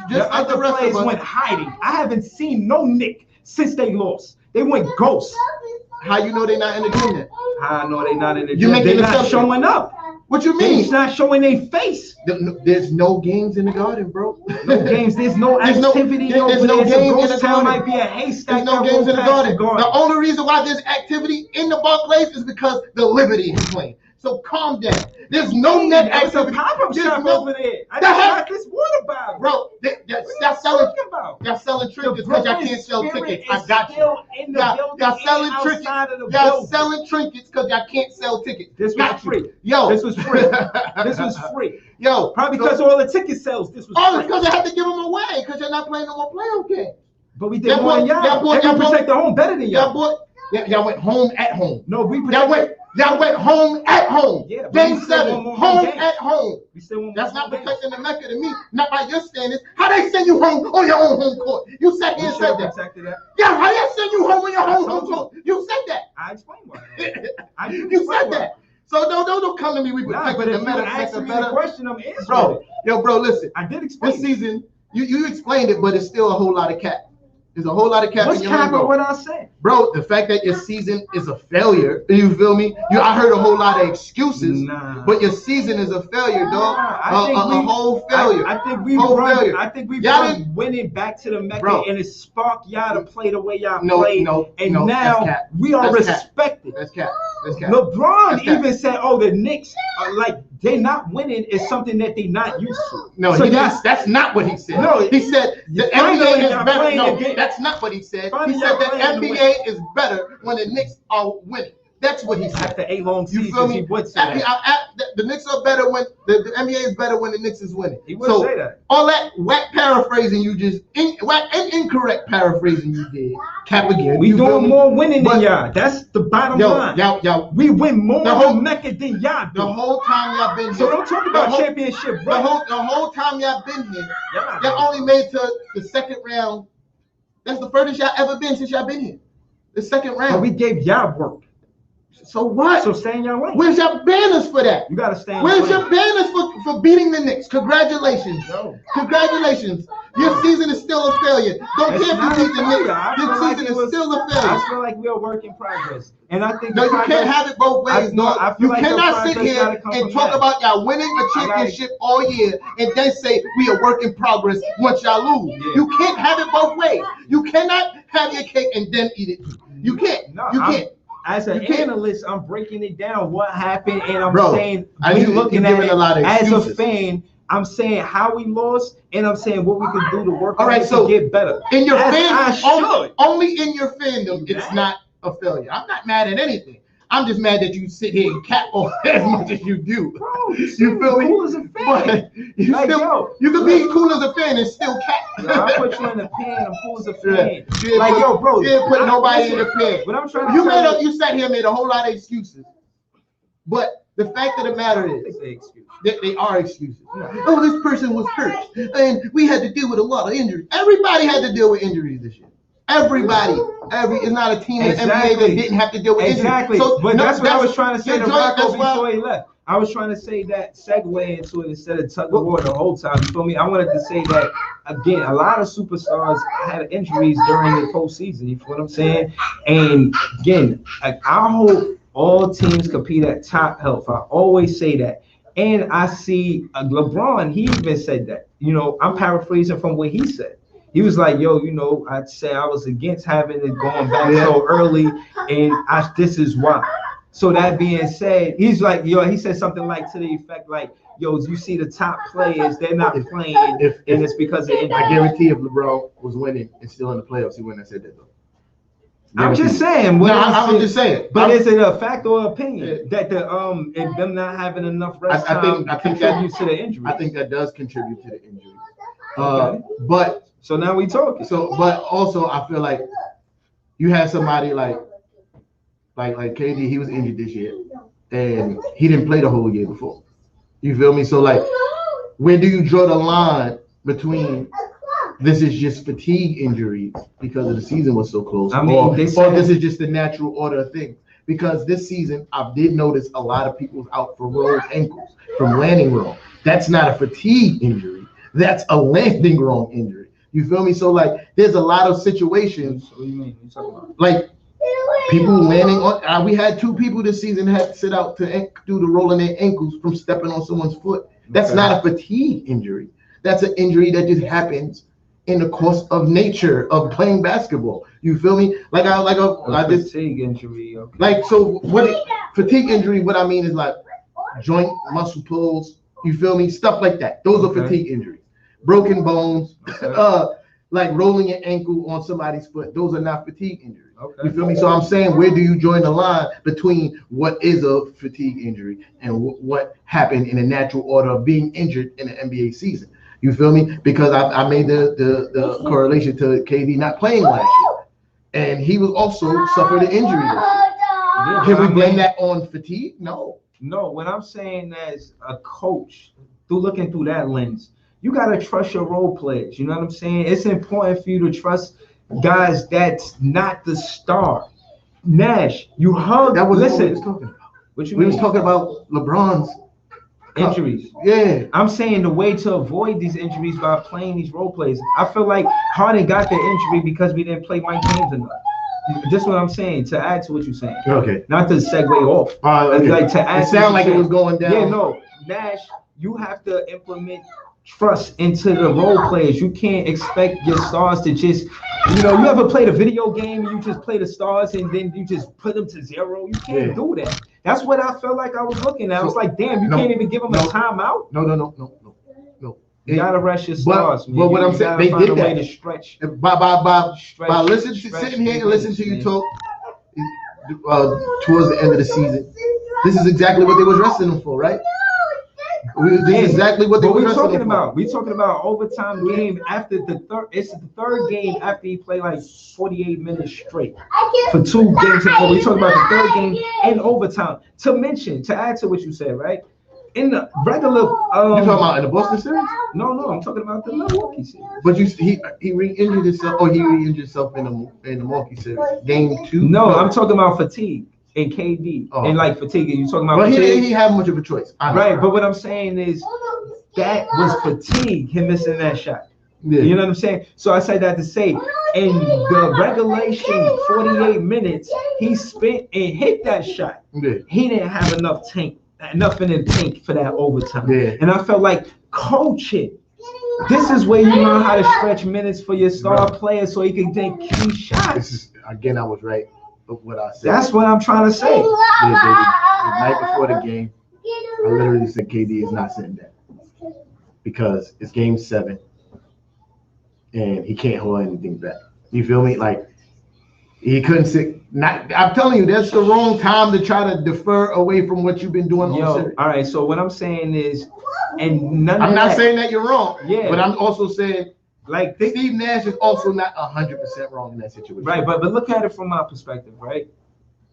Just like the rest of us. Went hiding. I haven't seen no Knick since they lost. They went ghost. How you know they're not in the gym then? How I know they're not in the gym? They're not showing up. What you mean? It's not showing their face. There's no games in the Garden, bro. No games. There's no activity. There's no games in the Garden. Might be a haystack. There's no games in the Garden. The only reason why there's activity in the Barclays is because the Liberty is playing. So calm down. There's no net activity. There's a pop-up shop over there. I got this water bottle. Bro, they're selling trinkets because y'all can't sell tickets. I got you. Y'all selling trinkets. Y'all selling trinkets because y'all can't sell tickets. This was free. Yo. This was free. This was free. Yo. Probably because all the ticket sales, this was free. Oh, because they have to give them away because you're not playing no more playoff games. But we did more than y'all. Y'all protect the home better than y'all. Y'all went home at home. No, we Y'all went home at home. Yeah, Game 7, home at home. We still That's not protecting the Mecca to me, not by your standards. How they send you home on your own home court? You sat here and said that. Yeah, how they send you home on your own home court? You said that. I explained why. You said that. So don't come to me. We protecting the Mecca. Asking me the question, I'm answering. Bro, listen. I did explain this season. You explained it, but it's still a whole lot of cap. There's a whole lot of cap in your lingo. What I said, bro. The fact that your season is a failure, you feel me? I heard a whole lot of excuses, but your season is a failure, dog. A whole failure. I think we run. I think we run winning back to the Mecca, and it sparked y'all to play the way y'all played. And now we are respected. That's cap. LeBron even said, "Oh, the Knicks are like they're not winning is something that they're not used to." No, so that's not what he said. No, he said the NBA is better. No, that's not what he said. He said the NBA is better when the Knicks are winning. That's what he said. After 8 long seasons, you feel me? He would say that. The Knicks are better when the NBA is better when the Knicks is winning. He would say that. All that whack paraphrasing you just whack and incorrect paraphrasing you did. Cap again. We doing more winning than y'all. That's the bottom line. Y'all, we win more on Mecca than y'all do. The whole time y'all been here. So don't talk about championship, bro. The whole time y'all been here, y'all only made to the second round. That's the furthest y'all ever been since y'all been here. The second round. But we gave y'all work. So what? So stay in your lane. Where's your banners for that? You gotta stay in Where's your banners for beating the Knicks? Congratulations. No. Congratulations. Your season is still a failure. Don't care if you beat the Knicks. Your season is still a failure. I feel like we are a work in progress. And I think you can't have it both ways. You cannot sit here and talk about y'all winning a championship all year and then say we are work in progress once y'all lose. Yeah. You can't have it both ways. You cannot have your cake and then eat it. You can't. No, you can't. As an analyst, I'm breaking it down what happened, and I'm saying looking at it as a fan. I'm saying how we lost, and I'm saying what we can do to work on it to get better. In your fandom, only in your fandom, it's not a failure. I'm not mad at anything. I'm just mad that you sit here and cap on as much as you do. Bro, you feel me? Cool as a fan. You can be cool as a fan and still cap. I put you in the pan. I'm cool as a fan. Bro, you didn't put nobody in the pan. But I'm trying to you sat here and made a whole lot of excuses. But the fact of the matter is, they are excuses. Oh, this person was hurt, and we had to deal with a lot of injuries. Everybody had to deal with injuries this year. Everybody, it's not a team in the NBA that didn't have to deal with injuries. Exactly. So, but that's what I was trying to say to Rocco before he left. I was trying to say that segue into it instead of tug of war the whole time. You feel me? I wanted to say that again. A lot of superstars had injuries during the postseason. You feel what I'm saying? And again, I hope all teams compete at top health. I always say that. And I see LeBron. He even said that. I'm paraphrasing from what he said. He was like, yo, I'd say I was against having it going back so early, and this is why. So that being said, he's like, he said something like to the effect like, yo, you see the top players, they're not playing, and it's because of injury. I guarantee if LeBron was winning and still in the playoffs, he wouldn't have said that though. I'm just saying. I'm just saying. But is it a fact or opinion that and them not having enough rest time contributes to the injury? I think that does contribute to the injury. But so now we talking. But also I feel like you had somebody like KD. He was injured this year, and he didn't play the whole year before. You feel me? So like, where do you draw the line between this is just fatigue injuries because of the season was so close, or this is just the natural order of things? Because this season, I did notice a lot of people's out for rolled ankles from landing wrong. That's not a fatigue injury. That's a landing wrong injury. You feel me? So like, there's a lot of situations. What do you mean? What are you talking about? Like, People landing on. We had 2 people this season had to sit out to do the rolling their ankles from stepping on someone's foot. That's not a fatigue injury. That's an injury that just happens in the course of nature of playing basketball. You feel me? Like I just fatigue injury. Okay. Like so, fatigue injury? What I mean is like joint muscle pulls. You feel me? Stuff like that. Those are fatigue injuries. Broken bones. Like rolling your ankle on somebody's foot. Those are not fatigue injuries. Okay. You feel me? So I'm saying, where do you join the line between what is a fatigue injury and what happened in a natural order of being injured in the NBA season? You feel me? Because I made the correlation to KD not playing last year, and he was also suffered an injury. Yeah, can we blame that on fatigue? No. No. What I'm saying as a coach, looking through that lens, you gotta trust your role players. You know what I'm saying? It's important for you to trust guys that's not the star. Nash, you hug. That was what we was talking about. What you mean? We was talking about LeBron's injuries. Yeah. I'm saying the way to avoid these injuries by playing these role players. I feel like Harden got the injury because we didn't play Mike James enough. Just what I'm saying, to add to what you're saying. Okay. Not to segue off. Okay. Like to add. It sounded like it was going down. Yeah, no. Nash, you have to implement trust into the role players. You can't expect your stars to just, you ever played a video game and you just play the stars and then you just put them to 0? You can't do that. That's what I felt like I was looking at. I was like, damn, you can't even give them a timeout. No. You gotta rest your stars, man. But what I'm saying, they did that. To stretch. By listening to sitting here and listening to you talk towards the end of the season, this is exactly what they was resting them for, right? This is exactly what they were talking about. We're talking about overtime game after the third. It's the third game after he played like 48 minutes straight for 2 games. We're talking about the third game and overtime. To add to what you said, right? In the regular, you talking about in the Boston series? No, I'm talking about the Milwaukee series. But he re-injured himself, or he re-injured himself in the Milwaukee series, game 2. No, I'm talking about fatigue. And KD and like fatigue, and you talking about. But he didn't have much of a choice, right? But what I'm saying is that was fatigue, him missing that shot. Yeah. You know what I'm saying? So I said that to say, in the regulation 48 minutes, he spent and hit that shot. Yeah. He didn't have enough in the tank for that overtime. Yeah. And I felt like coaching. This is where you learn how to stretch minutes for your star player so he can take key shots. Again, I was right. What I said. That's what I'm trying to say. Yeah, baby. The night before the game, I literally said KD is not sitting down because it's game 7 and he can't hold anything back. You feel me? Like he couldn't sit. I'm telling you, that's the wrong time to try to defer away from what you've been doing. All right. So what I'm saying is, I'm not saying that you're wrong. Yeah. But I'm also saying. Like Steve Nash is also not 100% wrong in that situation. Right, but look at it from my perspective, right?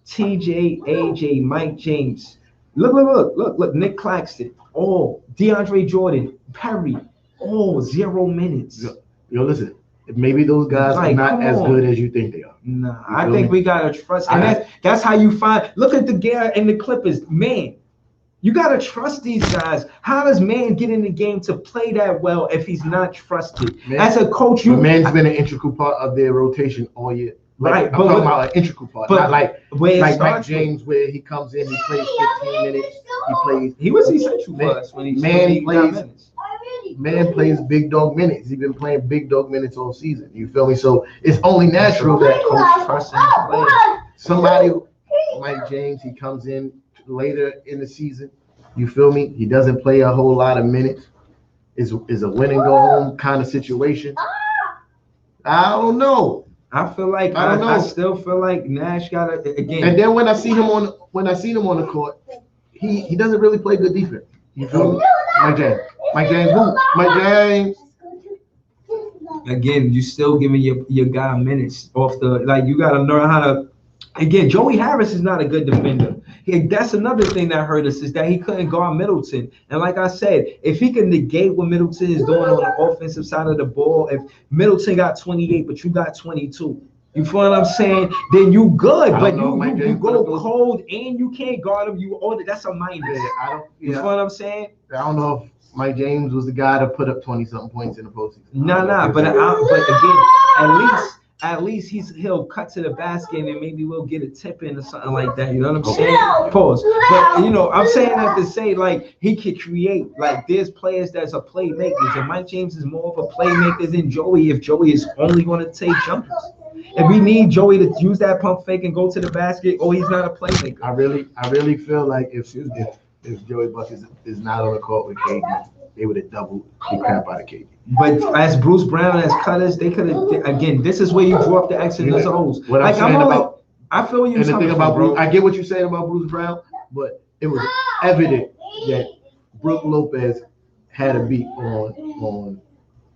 TJ, AJ, Mike James. Look, Nick Claxton. DeAndre Jordan, Perry. 0 minutes. Yo, listen. Maybe those guys are not as good as you think they are. Nah, I think we gotta trust, and that's how you find. Look at the guy in the Clippers, man. You gotta trust these guys. How does man get in the game to play that well if he's not trusted? As a coach, man's been an integral part of their rotation all year. Right, I'm talking about an integral part, not like Mike James, where he comes in, he plays 15 minutes, he was essential for us when he plays minutes. Man plays big dog minutes. He's been playing big dog minutes all season. You feel me? So it's only natural that coach trusts him to play. Somebody, Mike James, he comes in later in the season. You feel me? He doesn't play a whole lot of minutes. Is a win and go home kind of situation. I don't know. I feel like I still feel like Nash got it again. And then when I see him on the court, he doesn't really play good defense. You feel me? Mike James, who? Mike James. Again, you still giving your guy minutes off the you gotta learn how to. Again, Joey Harris is not a good defender. That's another thing that hurt us is that he couldn't guard Middleton. And like I said, if he can negate what Middleton is doing on the offensive side of the ball, if Middleton got 28, but you got 22, you feel what I'm saying? Then you good, but you go cold and you can't guard him. That's a minus. You feel what I'm saying? I don't know if Mike James was the guy to put up 20-something points in the postseason. But again, at least he'll cut to the basket and maybe we'll get a tip in or something like that. You know what I'm saying? Pause. But I'm saying that to say like he could create. Like there's players that's a playmakers, and Mike James is more of a playmaker than Joey. If Joey is only going to take jumpers, if we need Joey to use that pump fake and go to the basket, he's not a playmaker. I really feel like if Joey Bucket is not on the court with KD, they would have doubled the crap out of KD. But as Bruce Brown, as cutters, they could have. Again, this is where you drew up the X's and O's. What I'm saying about, I feel you. And the thing about Bruce, I get what you're saying about Bruce Brown, but it was evident that Brook Lopez had a beat on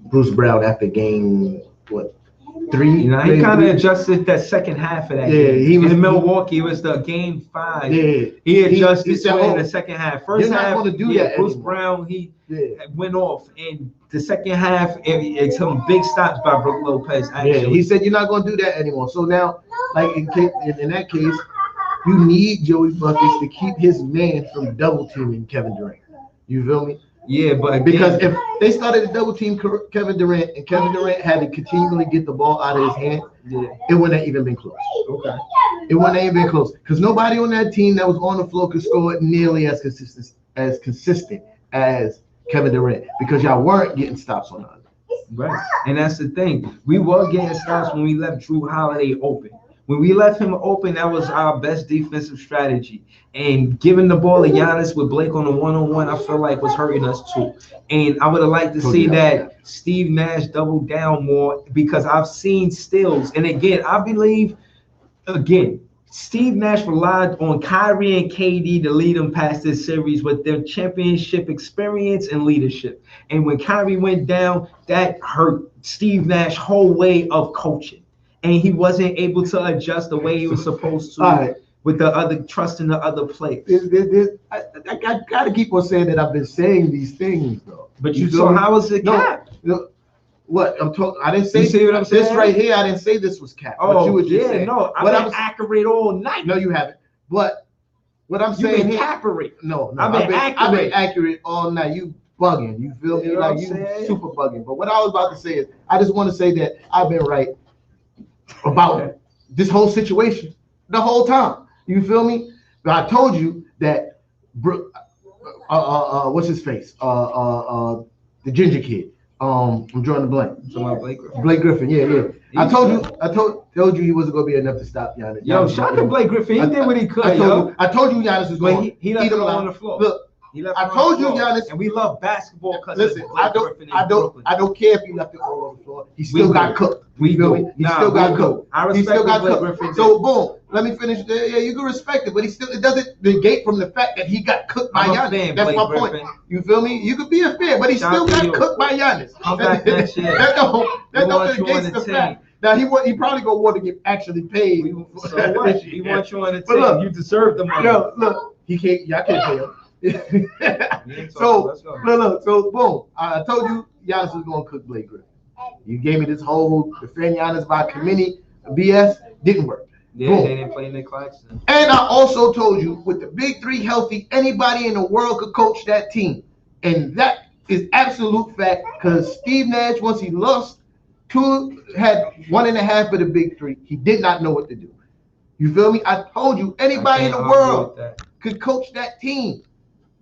Bruce Brown after game 3. He kind of adjusted that second half of that game. He was in Milwaukee. It was the game 5. Yeah, he adjusted in the second half. First you're half, not going to do that. Bruce Brown, he went off, and the second half, it's some big stops by Brook Lopez. Actually. Yeah, he said you're not going to do that anymore. So now, like in that case, you need Joey Buckets to keep his man from double teaming Kevin Durant. You feel me? Yeah, but because if they started to double team Kevin Durant and Kevin Durant had to continually get the ball out of his hand, it wouldn't have even been close. Okay. It wouldn't have even been close because nobody on that team that was on the floor could score nearly as consistent as Kevin Durant because y'all weren't getting stops on us. Right, and that's the thing. We were getting stops when we left Drew Holiday open. When we left him open, that was our best defensive strategy. And giving the ball to Giannis with Blake on the one-on-one, I feel like was hurting us too. And I would have liked to see that Steve Nash double down more because I've seen steals. And again, I believe, Steve Nash relied on Kyrie and KD to lead them past this series with their championship experience and leadership. And when Kyrie went down, that hurt Steve Nash's whole way of coaching. And he wasn't able to adjust the way he was supposed to with the other trusting the other players. I got to keep on saying that I've been saying these things though. But so how was it cap? What I'm talking? I didn't say. You see what I'm saying? This right here, I didn't say this was cap. Oh, you were just saying. No, I've been accurate all night. No, you haven't. But what I'm saying here, accurate. No, I've been accurate all night. You bugging. You feel me? Like you super bugging. But what I was about to say is, I just want to say that I've been right about this whole situation the whole time. You feel me? But I told you that what's his face? The ginger kid. I'm drawing the blank. Blake Griffin. Yeah. I told you he wasn't gonna be enough to stop Giannis. Yo, shout out to Blake Griffin. He did what he could. I told you Giannis was going. He left him on the floor. Look, I told you Giannis, and we love basketball because listen. I don't care if you left it all on the floor. He still got cooked. He still got cooked. I respect Blake Griffin. So boom, let me finish there. Yeah, you can respect it, but it doesn't negate from the fact that he got cooked by Giannis. That's my point. You feel me? You could be a fan, but he still got cooked by Giannis. That don't negate the fact. Now he probably gonna want to get actually paid. So what? He wants you on the team. You deserve the money. No, look, he can't. Y'all can't pay him. So boom. I told you Giannis was gonna cook Blake Griffin. You gave me this whole defend Giannis by committee BS. Didn't work. Yeah, boom. They didn't play Nick Claxton. And I also told you with the big 3 healthy, anybody in the world could coach that team, and that is absolute fact. Because Steve Nash, once he lost, had 1.5 of the big 3. He did not know what to do. You feel me? I told you anybody in the world could coach that team.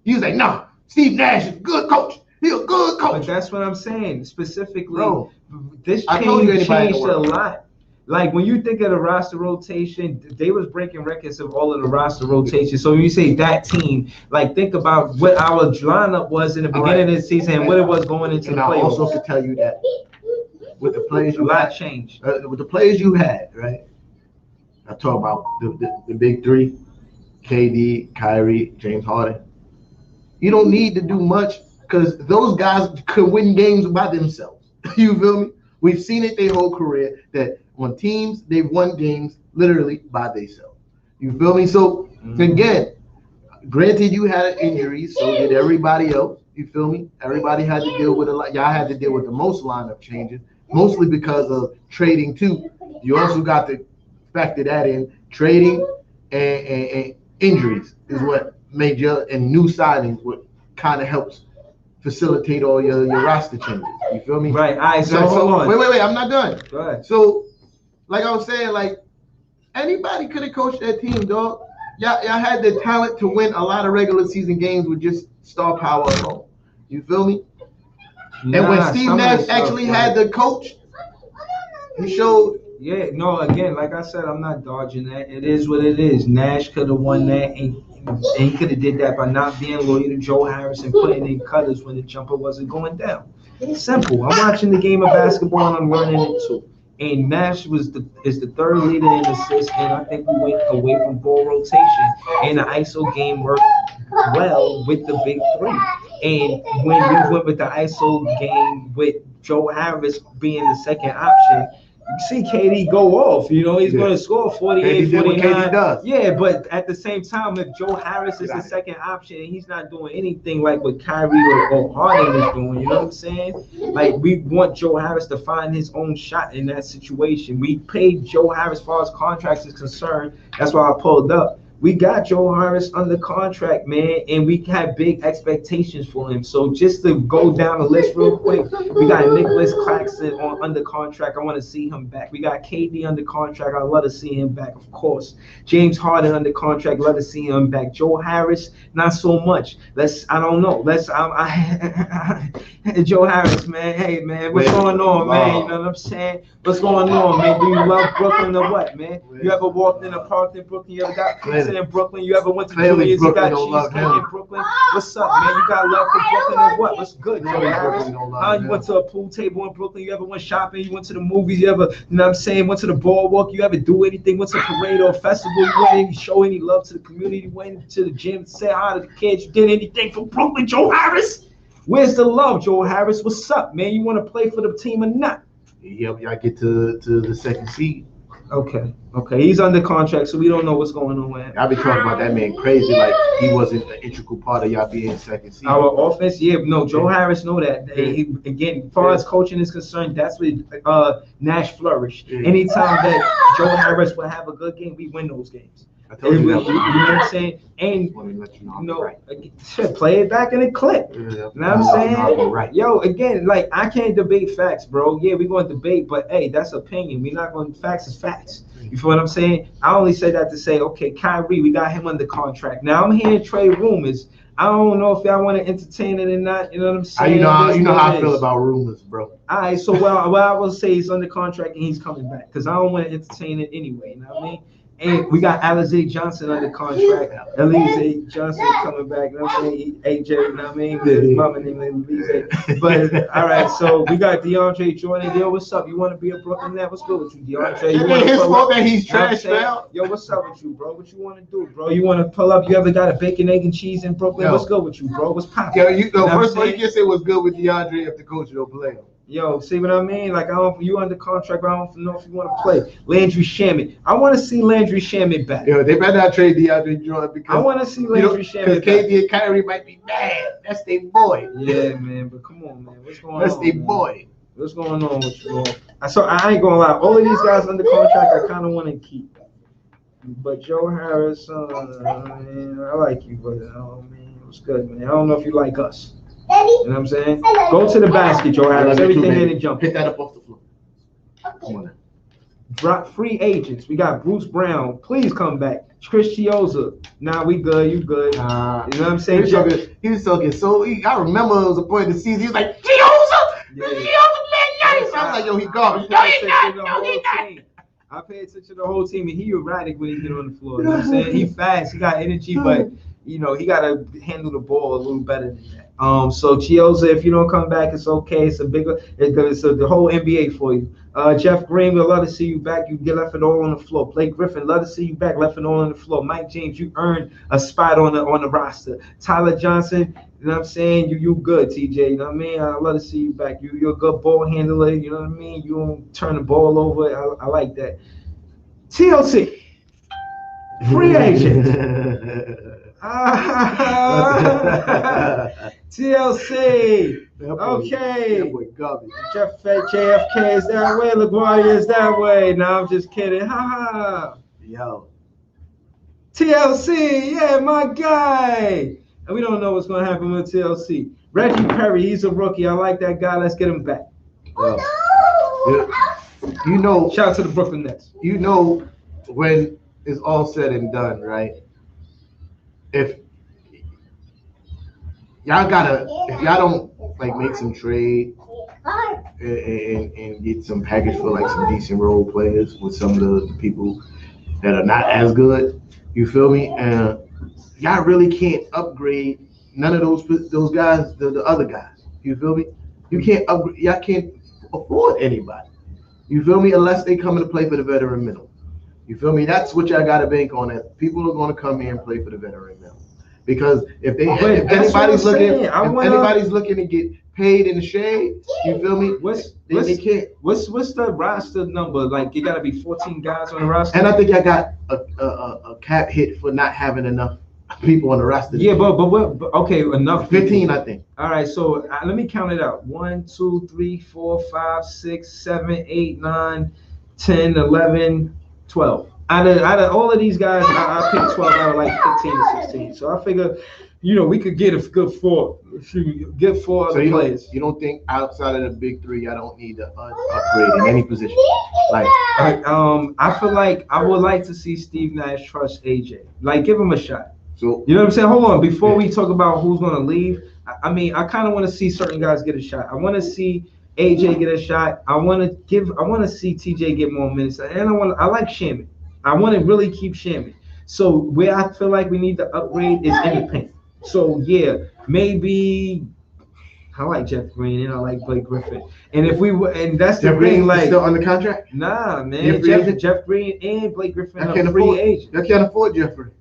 He was like, nah, Steve Nash is a good coach. He's a good coach. But that's what I'm saying. Specifically, bro, this change changed a lot. Like when you think of the roster rotation, they was breaking records of all of the roster rotations. So when you say that team, like think about what our lineup was in the beginning of the season and what it was going into the playoffs. I also could tell you that with the players you had, changed. With the players you had, right? I talk about the big 3, KD, Kyrie, James Harden. You don't need to do much because those guys could win games by themselves. You feel me? We've seen it their whole career that on teams, they've won games literally by themselves. You feel me? So, again, granted you had injuries, so did everybody else. You feel me? Everybody had to deal with a lot. Y'all had to deal with the most lineup changes, mostly because of trading too. You also got to factor that in. Trading and injuries is what made your and new signings what kind of helps facilitate all your roster changes. You feel me? Right. All right. So hold on. Wait. I'm not done. Go ahead. So like I was saying, like anybody could have coached that team, dog. Y'all had the talent to win a lot of regular season games with just star power alone. You feel me? And when Steve Nash actually had the coach, he showed. Yeah, no, again, like I said, I'm not dodging that. It is what it is. Nash could have won that, and he could have did that by not being loyal to Joe Harris and putting in cutters when the jumper wasn't going down. It's simple. I'm watching the game of basketball and I'm learning it too. And Nash is the third leader in assists, and I think we went away from ball rotation, and the ISO game worked well with the big three. And when we went with the ISO game with Joe Harris being the second option, you see KD go off, he's going to score 48, 49. Yeah, but at the same time, if Joe Harris is the second option and he's not doing anything like what Kyrie or Harden is doing, you know what I'm saying? Like, we want Joe Harris to find his own shot in that situation. We paid Joe Harris as far as contracts is concerned. That's why I pulled up. We got Joe Harris under contract, man, and we had big expectations for him. So just to go down the list real quick, we got Nicholas Claxton under contract. I want to see him back. We got KD under contract. I'd love to see him back, of course. James Harden under contract. Love to see him back. Joe Harris, not so much. I don't know. Joe Harris, man. Hey, man, what's going on, man? You know what I'm saying? What's going on, man? Do you love Brooklyn or what, man? You ever walked in a park in Brooklyn? You ever got pizza in Brooklyn? You ever went to Julius? You got cheesecake in Brooklyn? What's up, man? You got love for Brooklyn or what? What's good, Joe Harris? You went to a pool table in Brooklyn? You ever went shopping? You went to the movies? You ever, what I'm saying, went to the boardwalk? You ever do anything? Went to a parade or a festival? You went and show any love to the community? You went to the gym, said hi to the kids? You did anything for Brooklyn, Joe Harris? Where's the love, Joe Harris? What's up, man? You want to play for the team or not? Yep, y'all get to the second seed. Okay. He's under contract, so we don't know what's going on with him. I'll be talking about that man crazy, like he wasn't an integral part of y'all being second seed. Our offense, no, Joe Harris know that. He, again, as far as coaching is concerned, that's where Nash flourished. Anytime that Joe Harris would have a good game, we win those games. I told you that. You know what I'm saying? And play it back in the clip. You know what I'm saying? Right. Yo, again, like I can't debate facts, bro. Yeah, we're going to debate, but hey, that's opinion. We're not going. Facts is facts. You feel what I'm saying? I only say that to say, okay, Kyrie, we got him under contract. Now I'm hearing trade rumors. I don't know if y'all want to entertain it or not. You know what I'm saying? You know how I feel about rumors, bro. All right, so what I will say he's under contract and he's coming back because I don't want to entertain it anyway. You know what I mean? And we got Alize Johnson under contract. Alize Johnson coming back. You know what I'm saying? AJ, you know what I mean? His mama name is Alize. But, all right, so we got DeAndre Jordan. Yo, what's up? You want to be a Brooklyn Net? What's good with you, DeAndre? You want his fault that he's trash now? Yo, what's up with you, bro? What you want to do, bro? You want to pull up? You ever got a bacon, egg, and cheese in Brooklyn? What's good with you, bro? What's poppin'? Yo, first of all, you can say what's good with DeAndre if the coach don't play him. Yo, see what I mean? Like, you under contract, but I don't know if you want to play. Landry Shamet. I want to see Landry Shamet back. Yo, they better not trade DeAndre Jordan because I want to see Landry Shamet back. Because KD and Kyrie might be mad. That's their boy. Yeah, man, but come on, man. What's going on? That's their boy. What's going on with you, bro? I ain't gonna lie. All of these guys under contract, I kind of want to keep. But Joe Harris, man, I like you, but man, it was good, man. I don't know if you like us. You know what I'm saying? Go to the basket, Joe Harris. Everything in and jump. Pick that up off the floor. Come on. Drop free agents. We got Bruce Brown. Please come back. Chris Chioza. Nah, we good. You good. You know what I'm saying? He was talking I remember it was a point in the season. He was like, Chioza! Yeah. Chioza, man, nice. I was like, yo, he garbage. No, he's not. No, he's not. I pay attention to the whole team, and he erratic when he get on the floor. You know what I'm saying? He fast. He got energy, but, he got to handle the ball a little better than that. So Chioza, if you don't come back, it's okay. It's the whole NBA for you. Jeff Green, we'd love to see you back. You get left it all on the floor. Blake Griffin, love to see you back. Left it all on the floor. Mike James, you earned a spot on the roster. Tyler Johnson, you know what I'm saying? You good, TJ. You know what I mean? I love to see you back. You're a good ball handler. You know what I mean? You don't turn the ball over. I like that. TLC, free agent. TLC. Okay. JFK is that way. LaGuardia is that way. No, I'm just kidding. Yo. TLC, yeah, my guy. And we don't know what's going to happen with TLC. Reggie Perry, he's a rookie. I like that guy. Let's get him back. You know, shout out to the Brooklyn Nets. You know, when it's all said and done, right? If y'all don't like make some trade and get some package for like some decent role players with some of the people that are not as good, you feel me? And y'all really can't upgrade none of those guys, the other guys. You feel me? You can't upgrade. Y'all can't afford anybody. You feel me? Unless they come in to play for the veteran minimum. You feel me? That's what y'all got to bank on. That people are going to come here and play for the veteran minimum. Because if anybody's looking to get paid in the shade, you feel me? They can't. What's the roster number? Like, you got to be 14 guys on the roster. And I think I got a cap hit for not having enough people on the roster. Yeah, but okay, enough. 15, people. I think. All right, so let me count it out. 1, 2, 3, 4, 5, 6, 7, 8, 9, 10, 11, 12. Out of all of these guys, I picked 12 out of like 15 or 16. So I figure, we could get a good four other players. You don't think outside of the big three, I don't need to upgrade in any position? Like, I feel like I would like to see Steve Nash trust AJ. Like, give him a shot. So you know what I'm saying? Hold on, before we talk about who's gonna leave, I kind of want to see certain guys get a shot. I want to see AJ get a shot. I want to see TJ get more minutes, and I like Shaman. I want to really keep Shaman. So where I feel like we need to upgrade is in the paint. So yeah, maybe I like Jeff Green and I like Blake Griffin. And that's the thing, like still under contract? Nah, man. Jeff Green and Blake Griffin are free agents. I can't afford Jeffrey.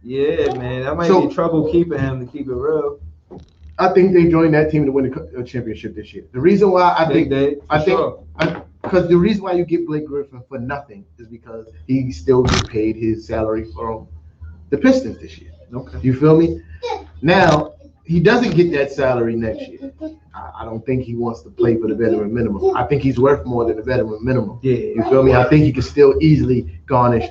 Yeah, man. That might be trouble keeping him, to keep it real. I think they joined that team to win the championship this year. The reason why because the reason why you get Blake Griffin for nothing is because he still gets paid his salary from the Pistons this year. Okay. You feel me? Now, he doesn't get that salary next year. I don't think he wants to play for the veteran minimum. I think he's worth more than the veteran minimum. Yeah. You feel me? I think he could still easily garnish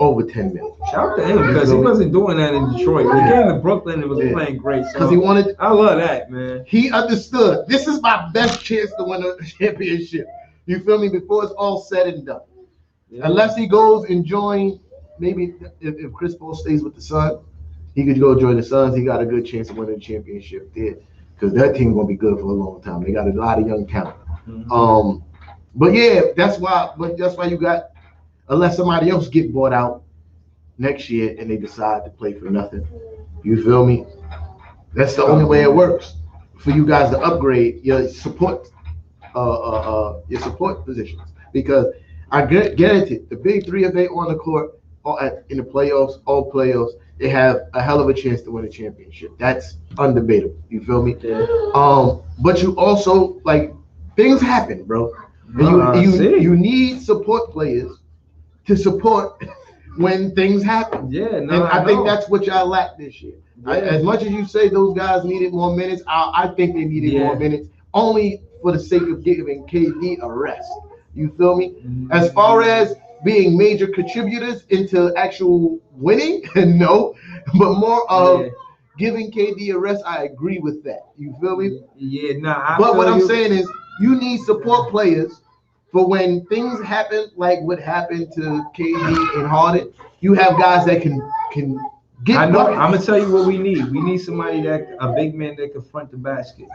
over 10 million. Shout out to him because he wasn't doing that in Detroit. He came to Brooklyn and was playing great. Because he wanted. I love that, man. He understood. This is my best chance to win a championship. You feel me? Before it's all said and done. Yeah. Unless he goes and join, maybe if Chris Paul stays with the Suns, he could go join the Suns. He got a good chance of winning the championship there. Because that team's gonna be good for a long time. They got a lot of young talent. Mm-hmm. But yeah, that's why you got, unless somebody else get bought out next year and they decide to play for nothing. You feel me? That's the only way it works for you guys to upgrade your support positions. Because I guarantee the big three, if they on the court in the playoffs, all playoffs, they have a hell of a chance to win a championship. That's undebatable. You feel me? Yeah. But you also, like, things happen, bro. You need support players to support when things happen. Yeah, and I think that's what y'all lack this year. Yeah. As much as you say those guys needed more minutes, I think they needed more minutes, only for the sake of giving KD a rest. You feel me? Mm-hmm. As far as being major contributors into actual winning, no, but more of giving KD a rest. I agree with that. You feel me? Yeah, nah. But what I'm saying is, you need support players for when things happen, like what happened to KD and Harden. You have guys that can get. I know. I'm gonna tell you what we need. We need somebody a big man that can front the basket.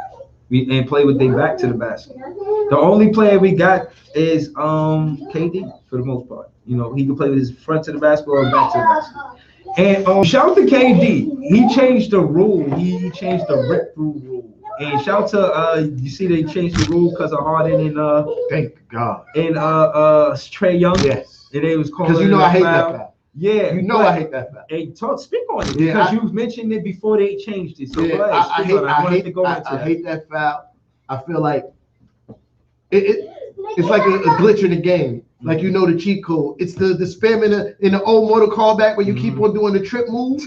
And play with their back to the basket. The only player we got is KD for the most part. He can play with his front to the basket or back to the basket. And shout out to KD. He changed the rule. He changed the rip through rule. And shout out to you see they changed the rule because of Harden and thank God. And Trae Young. Yes. And they was calling because I hate that foul. Yeah, I hate that fact. Hey, speak on it because you mentioned it before they changed it. So I hate that foul. I feel like it's like a glitch in the game. Like the cheat code. It's the spam in the old Mortal Kombat where you keep on doing the trip move.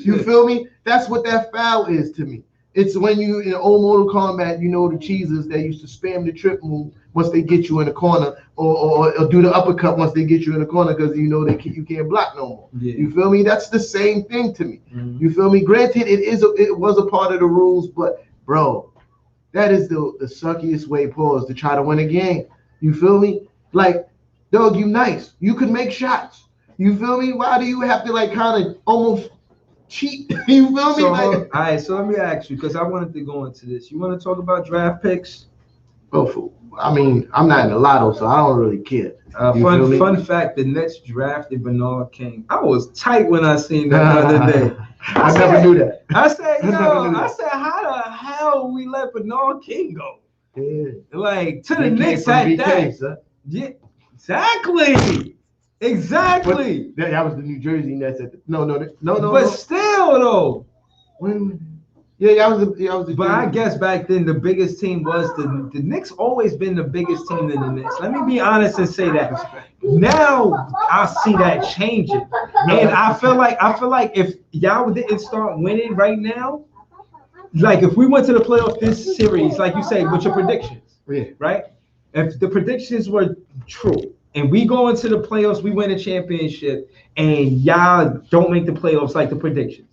You feel me? That's what that foul is to me. It's when you in old Mortal Kombat, the cheesers that used to spam the trip move once they get you in the corner, or do the uppercut once they get you in the corner because you can't block no more. Yeah. You feel me? That's the same thing to me. Mm-hmm. You feel me? Granted, it was a part of the rules, but bro, that is the suckiest way to try to win a game. You feel me? Like, dog, you nice. You can make shots. You feel me? Why do you have to like kind of almost cheat? You feel me? So, Like, all right, so let me ask you, because I wanted to go into this. You want to talk about draft picks? I mean, I'm not in the lotto, so I don't really care. Fun fact, the Nets drafted Bernard King. I was tight when I seen that the other day. I never knew that. I said, how the hell we let Bernard King go? Yeah. Like, to the Knicks at that. Yeah, exactly. That was the New Jersey Nets. No. But still, though. Yeah, I was the. But I guess back then the biggest team was the Knicks. Always been the biggest team in the Knicks. Let me be honest and say that. Now I see that changing, and I feel like if y'all didn't start winning right now, like if we went to the playoff this series, like you say, with your predictions, right? If the predictions were true, and we go into the playoffs, we win a championship, and y'all don't make the playoffs like the predictions,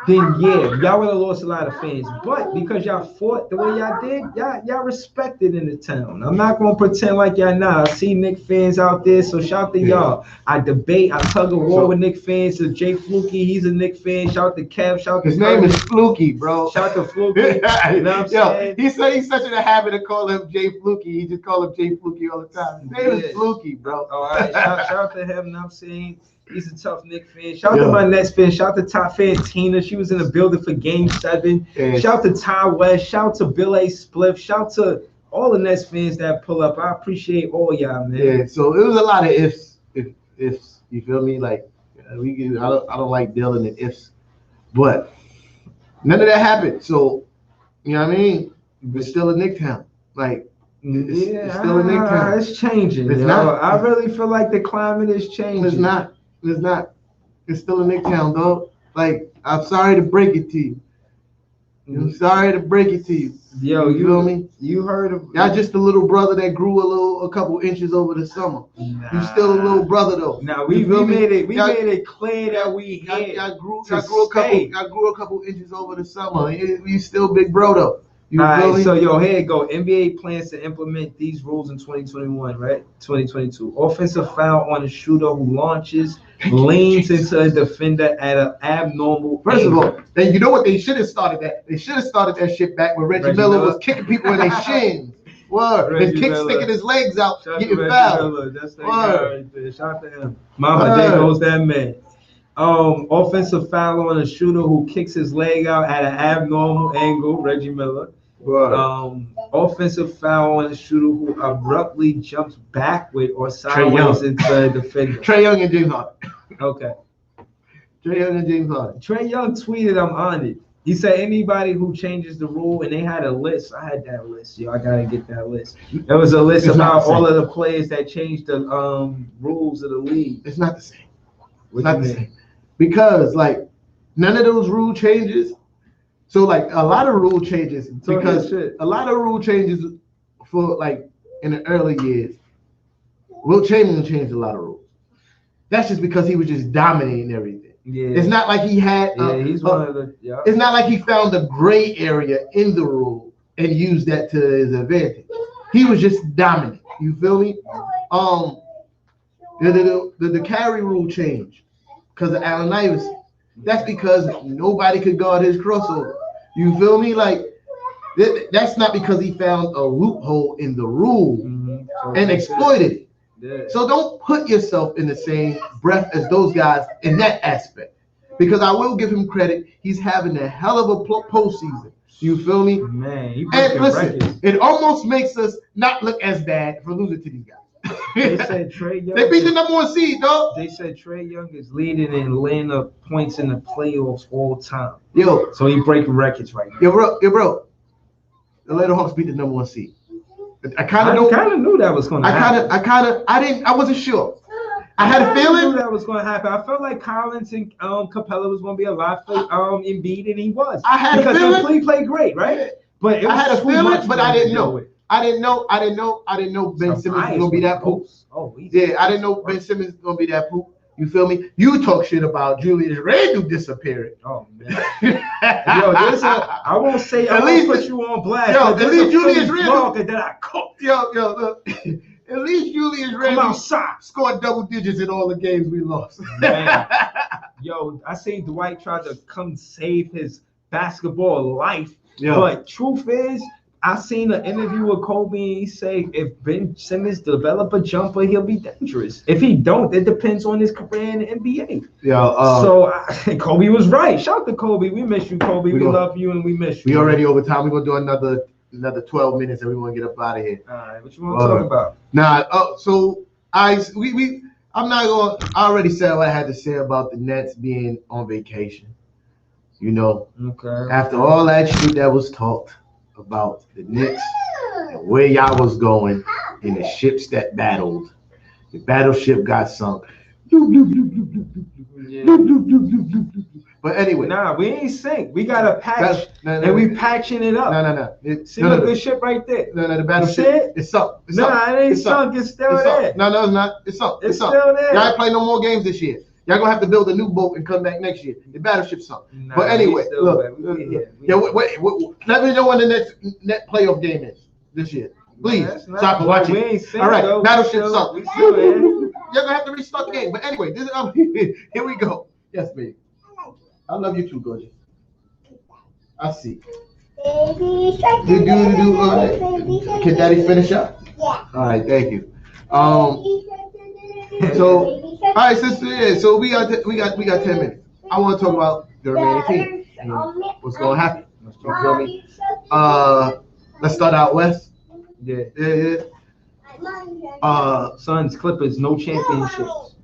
then yeah, y'all would have lost a lot of fans. But because y'all fought the way y'all did, y'all respected in the town. I'm not gonna pretend like y'all not. I see Knick fans out there, so shout to y'all. I tug of war with Knick fans. So Jay Fluky, he's a Knick fan. Shout to Kev, shout to his name is Fluky, bro. Shout to Fluky. You know what I'm saying? He's such in a habit of calling him Jay Fluky. He just call him Jay Fluky all the time. His name is Fluky, bro. All right, shout to him. You know what I'm saying? He's a tough Knicks fan. Shout out to my Nets fan. Shout out to top fan Tina. She was in the building for Game 7. Yeah. Shout out to Ty West. Shout out to Bill A. Spliff. Shout out to all the Nets fans that pull up. I appreciate all y'all, man. Yeah. So it was a lot of ifs. You feel me? Like I don't like dealing in ifs, but none of that happened. So you know what I mean? It's still a Knick town. Like. It's still a Knick town. It's changing. It's not. I really feel like the climate is changing. It's not. It's still a Knick town, dog. Like, I'm sorry to break it to you. I'm sorry to break it to you. Yo, you feel me? You heard of? Y'all just a little brother that grew a couple inches over the summer. You still a little brother though. Nah, we made it clear that we had. Y'all grew a couple inches over the summer. You still big bro though. All right, so here you go. NBA plans to implement these rules in 2021, right? 2022. Offensive foul on a shooter who launches, leans into a defender at an abnormal. First of all, then you know what they should have started that? They should have started that shit back when Reggie Miller was kicking people in their shins. Word. His kick sticking his legs out, getting fouled. That's that guy right there. Shout out to him. Mama, there goes that man. Offensive foul on a shooter who kicks his leg out at an abnormal angle, Reggie Miller. Offensive foul on a shooter who abruptly jumps backward or sideways into a defender. Trae Young and James Harden. Okay. Trae Young and James Harden. Trae Young tweeted, "I'm on it." He said, "Anybody who changes the rule," and they had a list. I had that list. Yo, I gotta get that list. There was a list about all of the players that changed the rules of the league. It's not the same. It's not the same. Because like none of those rule changes. So like a lot of rule changes because a lot of rule changes for like in the early years. Will Chamberlain changed a lot of rules. That's just because he was just dominating everything. Yeah. It's not like he had. He's one of the. Yeah. It's not like he found a gray area in the rule and used that to his advantage. He was just dominant. You feel me? The carry rule changed because of Allen Iverson. That's because nobody could guard his crossover. You feel me? Like that's not because he found a loophole in the rule and exploited it. Yeah. So don't put yourself in the same breath as those guys in that aspect. Because I will give him credit. He's having a hell of a postseason. You feel me? Man, and listen, it almost makes us not look as bad for losing to these guys. They said Trae Young. They beat the #1 seed, dog. They said Trae Young is leading in Atlanta points in the playoffs all time. Yo, so he breaking records right now. Yo, bro. The Atlanta Hawks beat the #1 seed. I kind of knew that was going to happen. I wasn't sure. I had a feeling that was going to happen. I felt like Collins and Capella was going to be a lot for Embiid, and he was. I had a feeling because he played great, right? But I had a feeling, but I didn't know. I didn't know Ben Simmons was gonna be that poop. Yeah, I didn't know Ben Simmons was gonna be that poop. You feel me? You talk shit about Julius Randle disappearing. Oh man. Yo, I won't say I won't put you on blast. Yo, at least Julius Randle that I cooked. Yo, look. At least Julius Randle scored double digits in all the games we lost. Man. Yo, I seen Dwight try to come save his basketball life. But truth is, I seen an interview with Kobe and he say if Ben Simmons develop a jumper, he'll be dangerous. If he don't, it depends on his career in the NBA. Kobe was right. Shout out to Kobe. We miss you, Kobe. We love you and we miss you. We already over time. We're gonna do another 12 minutes and we want to get up out of here. All right, what you want to talk about? I'm not gonna. I already said what I had to say about the Nets being on vacation. You know, after all that shit that was talked about the Knicks and where y'all was going and the ships that battled, the battleship got sunk. But anyway, we ain't sink. We got a patch, and we patching it up. See the ship right there. The battleship. It's sunk. It ain't sunk. It's still there. No, it's not. It's sunk. It's still there. Y'all ain't play no more games this year. Y'all gonna have to build a new boat and come back next year. The battleship sunk. But anyway, look. Let me know when the next playoff game is this year. Please stop watching. All right, battleship sunk. You're gonna have to restart the game. But anyway, this is here we go. Yes, baby. I love you too, gorgeous. I see. Can Daddy finish up? Yeah. All right, thank you. So, all right, sister. So we got 10 minutes. I want to talk about the remaining team. What's gonna happen? Let's start out west. Yeah. Suns, Clippers, no championships.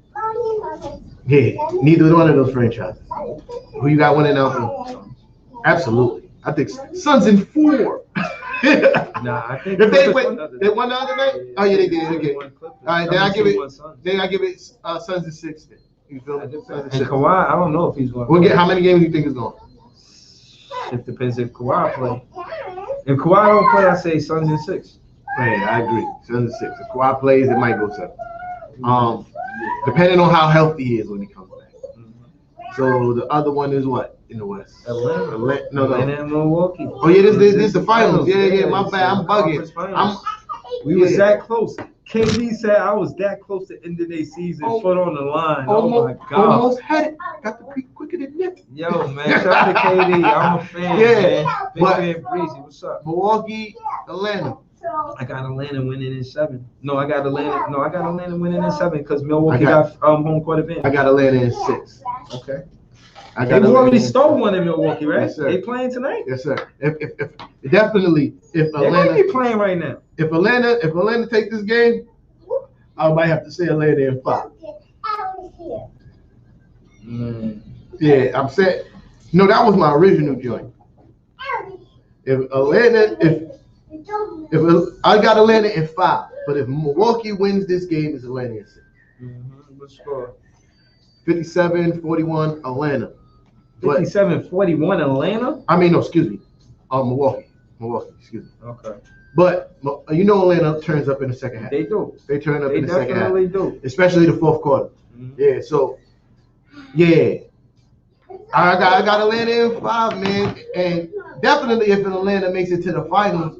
Yeah, neither one of those franchises. Who you got winning out? Absolutely. I think Suns in 4. I think if they won the other night. Oh yeah, they did. Okay. All right, then I give it Suns in 6. Then. You feel me? And Kawhi, I don't know if he's going. We'll get how many games do you think is going? It depends if Kawhi play. If Kawhi don't play, I say Suns in 6. Yeah, I agree. Suns in 6. If Kawhi plays, it might go 7. Depending on how healthy he is when he comes back. So the other one is what in the West? Atlanta. Atlanta and Milwaukee. Oh yeah, this is the finals. Yeah. My bad. I'm bugging. We was that close. KD said I was that close to ending their season, foot on the line. Oh my God. Almost had it. Got the peak quicker than Nick. Yo, man, shout out to KD. I'm a fan. Man. Big fan Breezy. What's up? Milwaukee, Atlanta. I got Atlanta winning in 7. I got Atlanta winning in 7 because Milwaukee got home court advantage. I got Atlanta in 6. Okay. They've already stole one in Milwaukee, right? Yes, sir. They playing tonight? Yes, sir. If Atlanta, they might be playing right now. If Atlanta take this game, I might have to say Atlanta in 5. Yeah, I'm saying. No, that was my original joint. If I got Atlanta in 5, but if Milwaukee wins this game, it's Atlanta in 6. What score? 57-41 Atlanta. 57-41 Atlanta? I mean, no, excuse me. Milwaukee, excuse me. Okay. But you know Atlanta turns up in the second half. They do. They turn up in the second half. They definitely do. Especially the fourth quarter. Yeah, so, yeah. I got Atlanta in 5, man. And definitely if Atlanta makes it to the finals,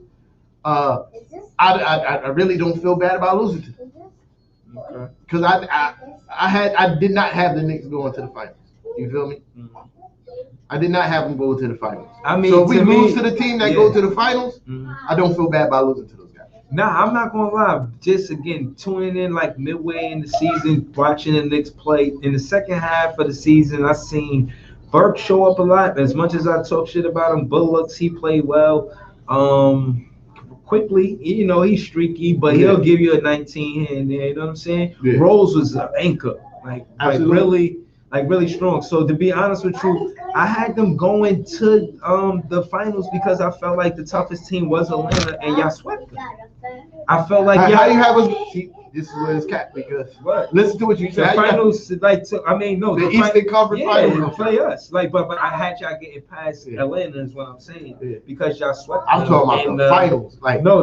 I really don't feel bad about losing to them. Okay. Because I did not have the Knicks going to the finals. You feel me? I did not have them go to the finals. I mean, so if we lose to the team that go to the finals, I don't feel bad about losing to those guys. Nah, I'm not gonna lie. Just again, tuning in like midway in the season, watching the Knicks play. In the second half of the season, I seen Burke show up a lot. As much as I talk shit about him, Bullocks, he played well. Quickly, he's streaky, but he'll give you a 19 here and there. You know what I'm saying? Yeah. Rose was an anchor, like really strong. So to be honest with you, I had them going to the finals because I felt like the toughest team was Atlanta, and y'all swept them. I felt like how you have us. This is where it's cat because listen to what you said. The finals, the Eastern Conference finals play us. But I had y'all getting past Atlanta is what I'm saying because y'all swept. I'm talking about the finals.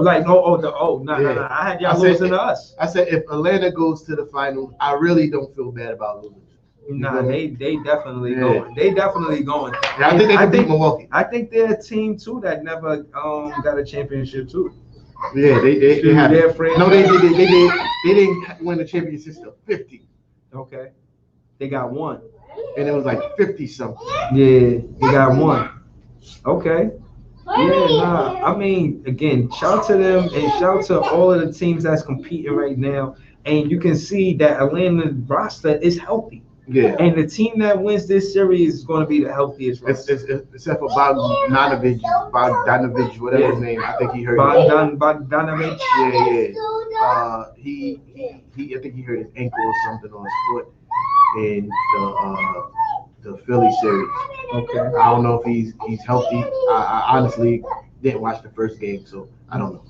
I had y'all losing to us. I said if Atlanta goes to the finals, I really don't feel bad about losing. Nah, they definitely going. They definitely going. Yeah, I think they can beat Milwaukee. I think they're a team too that never got a championship too. Yeah, they have their friends. No, they didn't win the championship system. 50. Okay, they got one, and it was like 50 something. Yeah, they got one. Okay. Yeah, nah. I mean, again, shout to them and shout to all of the teams that's competing right now. And you can see that Atlanta roster is healthy. Yeah. And the team that wins this series is going to be the healthiest roster. Except for Bogdanovich, whatever his name. I think he hurt. Bogdanovich. Yeah. I think he hurt his ankle or something on his foot in the Philly series. Okay. I don't know if he's healthy. I honestly didn't watch the first game, so I don't know.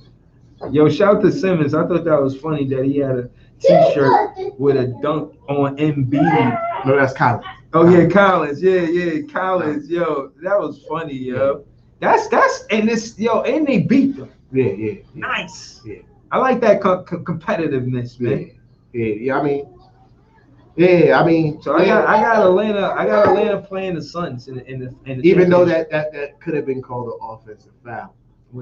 Yo, shout out to Simmons. I thought that was funny that he had a T-shirt with a dunk on Embiid. No, that's Collins. Oh yeah, Collins. Yeah, Collins. Yo, that was funny, yo. That's and they beat them. Yeah. Nice. Yeah. I like that competitiveness, man. Yeah. I mean. So I got Atlanta playing the Suns in the even though that could have been called an offensive foul.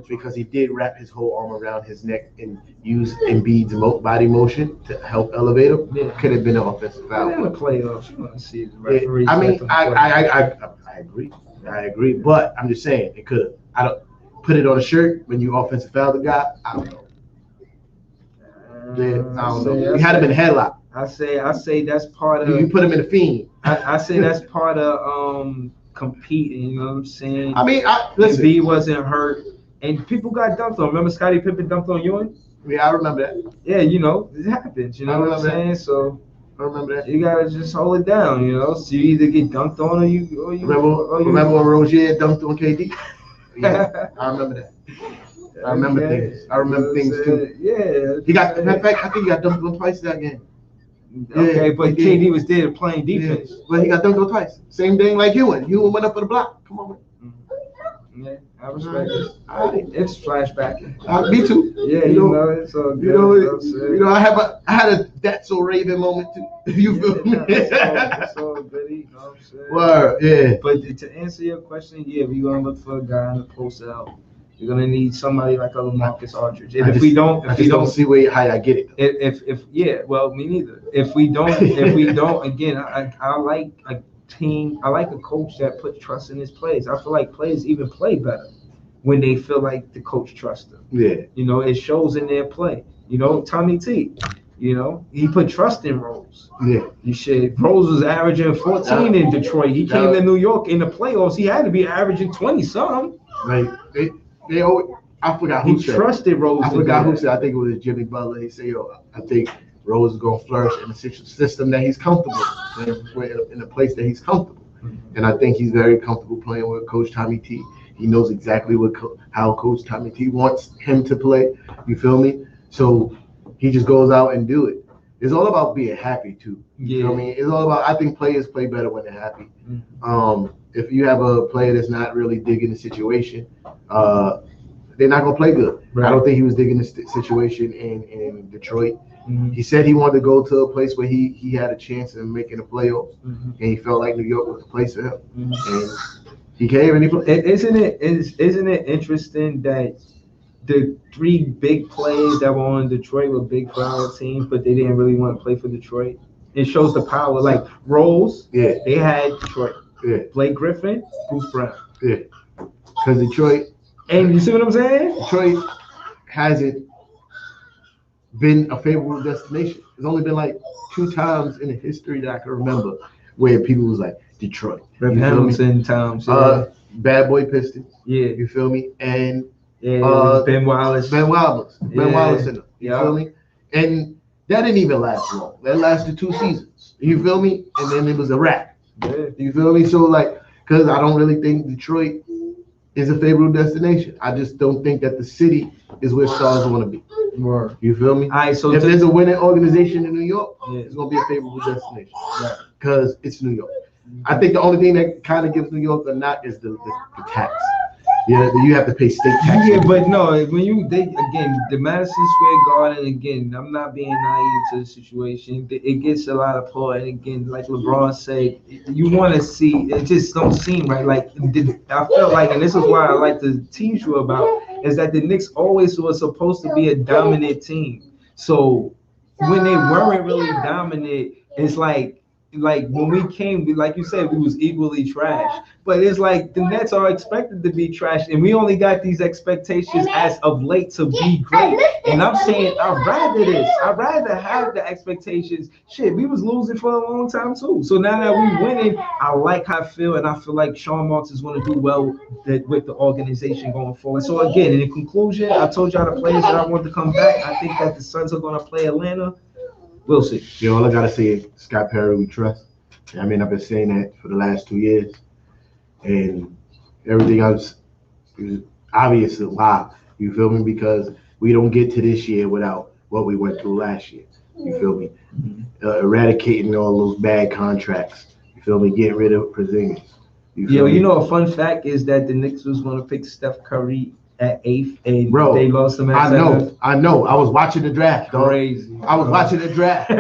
Because he did wrap his whole arm around his neck and use Embiid's body motion to help elevate him. Yeah. Could have been an offensive foul. In the playoffs, you want to see the referees. I mean, I agree. But I'm just saying it could have. I don't put it on a shirt when you offensive foul the guy. I don't know. I don't know. He had him in a headlock. I say that's part of. You put him in a fiend. I say that's part of competing. You know what I'm saying? I mean, listen. Embiid wasn't hurt. And people got dumped on. Remember Scottie Pippen dumped on Ewing? Yeah, I remember that. Yeah, it happens. You know what I'm saying? So I remember that. You gotta just hold it down. So you either get dunked on or you. Remember when Rozier dunked on KD? Yeah, I remember that. I remember things. I remember things too. Yeah. He got. In fact, I think he got dunked on twice that game. Okay, but KD was there playing defense. Yeah, but he got dunked on twice. Same thing like Ewing. Ewing went up for the block. Come on, man. Yeah, I respect it. It's flashbacking. Me too. Yeah, it's all good. I had a That's So Raven moment too. You feel me? It's all good. You know what I'm saying? Word, yeah. But to answer your question, yeah, we're gonna look for a guy in the post out. You're gonna need somebody like a Marcus Aldridge. And if we don't see how I get it. Well, me neither. If we don't, again, I like a team. I like a coach that puts trust in his players. I feel like players even play better when they feel like the coach trusts them. Yeah. It shows in their play. Tommy T. He put trust in Rose. Yeah. Rose was averaging 14 in Detroit. He came to New York in the playoffs. He had to be averaging 20 something. Like they always. I forgot who said. He trusted Rose. I forgot who said. I think it was Jimmy Butler. He said, I think Rose is going to flourish in a system that he's comfortable in a place that he's comfortable. And I think he's very comfortable playing with Coach Tommy T. He knows exactly how Coach Tommy T wants him to play. You feel me? So he just goes out and do it. It's all about being happy too. You know what I mean? It's all about. I think players play better when they're happy. If you have a player that's not really digging the situation, they're not gonna play good. Right. I don't think he was digging the situation in Detroit. He said he wanted to go to a place where he had a chance of making the playoffs, and he felt like New York was the place for him. And he came and he played. Isn't it interesting that the three big players that were on Detroit were big for our teams, but they didn't really want to play for Detroit? It shows the power. Like Rose, they had Detroit. Yeah. Blake Griffin, Bruce Brown. Yeah. Because Detroit. And you see what I'm saying? Detroit hasn't been a favorable destination. There's only been like 2 times in the history that I can remember where people was like Detroit. Rep Hamilton times. Bad Boy Pistons. Yeah. You feel me? And Ben Wallace. Ben Wallace in them. You feel me? And that didn't even last long. That lasted 2 seasons. You feel me? And then it was a wrap. Yeah. You feel me? So because I don't really think Detroit is a favorable destination. I just don't think that the city is where stars want to be. Word. You feel me? All right, so if there's a winning organization in New York, it's gonna be a favorable destination. Because it's New York. I think the only thing that kind of gives New York a knock is the tax. Yeah, you have to pay state tax. Yeah, but no, when the Madison Square Garden, again, I'm not being naive to the situation. It gets a lot of pull, and again, like LeBron said, you want to see. It just don't seem right. Like I felt like, and this is why I like to tease you about. is that the Knicks always was supposed to be a dominant team. So when they weren't really dominant, it's like when we came, like you said, we was equally trash. But it's like the Nets are expected to be trash, and we only got these expectations as of late to be great. And I'm saying I'd rather this. I'd rather have the expectations. Shit, we was losing for a long time too. So now that we winning, I like how I feel, and I feel like Sean Marks is going to do well with the organization going forward. So again, in conclusion, I told y'all the players that I want to come back. I think that the Suns are going to play Atlanta. We'll see. Yo, all I gotta say is Scott Perry, we trust. I mean, I've been saying that for the last 2 years, and everything else is obvious why. You feel me? Because we don't get to this year without what we went through last year. You feel me? Eradicating all those bad contracts. You feel me? Getting rid of Porzingis. You know, a fun fact is that the Knicks was going to pick Steph Curry at 8th, and they lost him at 7th. I know. I was watching the draft, dog. Crazy. I was watching the draft.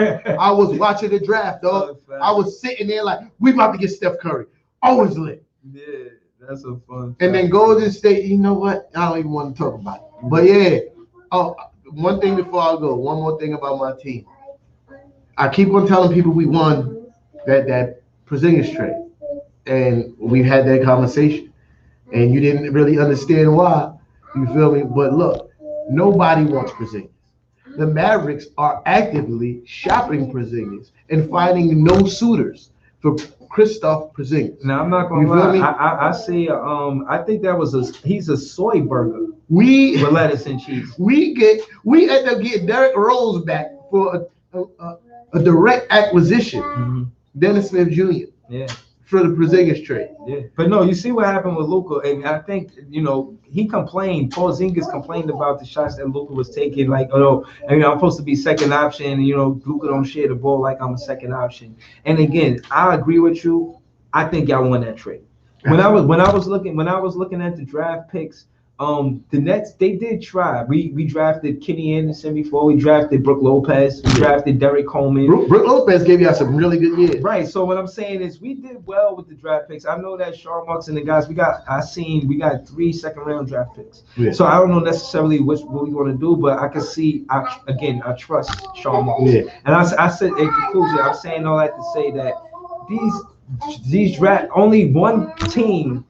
Dog. I was sitting there like, we about to get Steph Curry. Always lit. Yeah, that's a fun fact. And then Golden State, you know what? I don't even want to talk about it. But yeah. Oh, one thing before I go. One more thing about my team. I keep on telling people we won that Porzingis trade. And we've had that conversation. And you didn't really understand why. You feel me? But look, nobody wants Porzingis. The Mavericks are actively shopping Porzingis and finding no suitors for Kristaps Porzingis. Now I'm not gonna lie. I see. I think that was he's a soy burger. With lettuce and cheese. We end up getting Derrick Rose back for a direct acquisition. Mm-hmm. Dennis Smith Jr. Yeah. For the Porzingis trade. Yeah, but no, you see what happened with Luka, and I think he complained. Porzingis complained about the shots that Luka was taking. Like, I'm supposed to be second option, and Luka don't share the ball like I'm a second option. And again, I agree with you. I think y'all won that trade. When I was looking at the draft picks, the Nets, they did try. We drafted Kenny Anderson before. We drafted Brook Lopez. We drafted Derek Coleman. Brook Lopez gave you some really good years. Right. So what I'm saying is we did well with the draft picks. I know that Sean Marks and the guys we got 3 second-round draft picks. Yeah. So I don't know necessarily what we want to do, but I can see. I trust Sean Marks. Yeah. And I said in conclusion, I'm saying all that to say that these draft only one team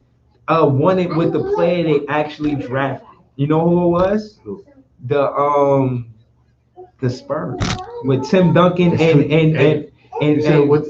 won it with the player they actually drafted. You know who it was? The Spurs with Tim Duncan and it was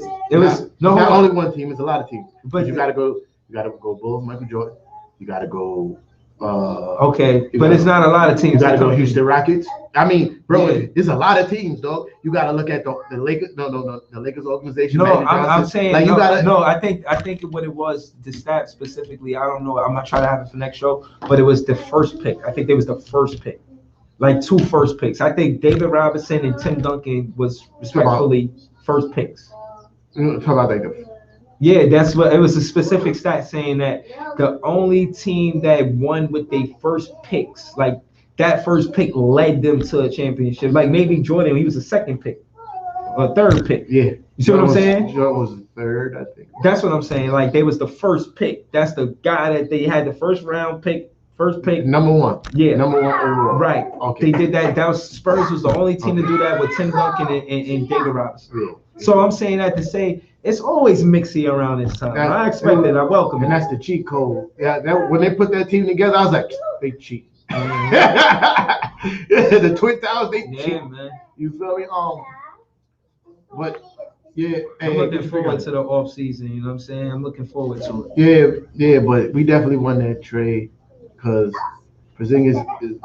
not only one team, it's a lot of teams. But you gotta go Bulls, Michael Jordan. You gotta go but it's not a lot of teams. You gotta go Houston Rockets. I mean, bro, There's a lot of teams, dog. You gotta look at the Lakers. No, the Lakers organization. No, I'm saying like I think what it was, the stat specifically. I don't know. I'm not trying to have it for next show, but it was the first pick. I think they was the first pick, like 2 first picks. I think David Robinson and Tim Duncan was respectfully first picks. Talk about that. Yeah, that's what it was, a specific stat saying that the only team that won with their first picks, like that first pick led them to a championship. Like maybe Jordan, he was a second pick or third pick. Yeah. You see what I'm saying? Jordan was the third, I think. That's what I'm saying. Like they was the first pick. That's the guy that they had the first pick. Number 1. Yeah. Number 1 overall. Right. Okay. They did that. That was Spurs was the only team to do that with Tim Duncan and David Robinson. Yeah. So I'm saying that to say it's always mixy around this time. I expect it. I welcome it. And that's the cheat code. Yeah, when they put that team together, I was like, they cheat. The Twin Towers, they cheat. Man. You feel me? But yeah, I'm looking forward to the off season. You know what I'm saying? I'm looking forward to it. Yeah, but we definitely won that trade because Porzingis is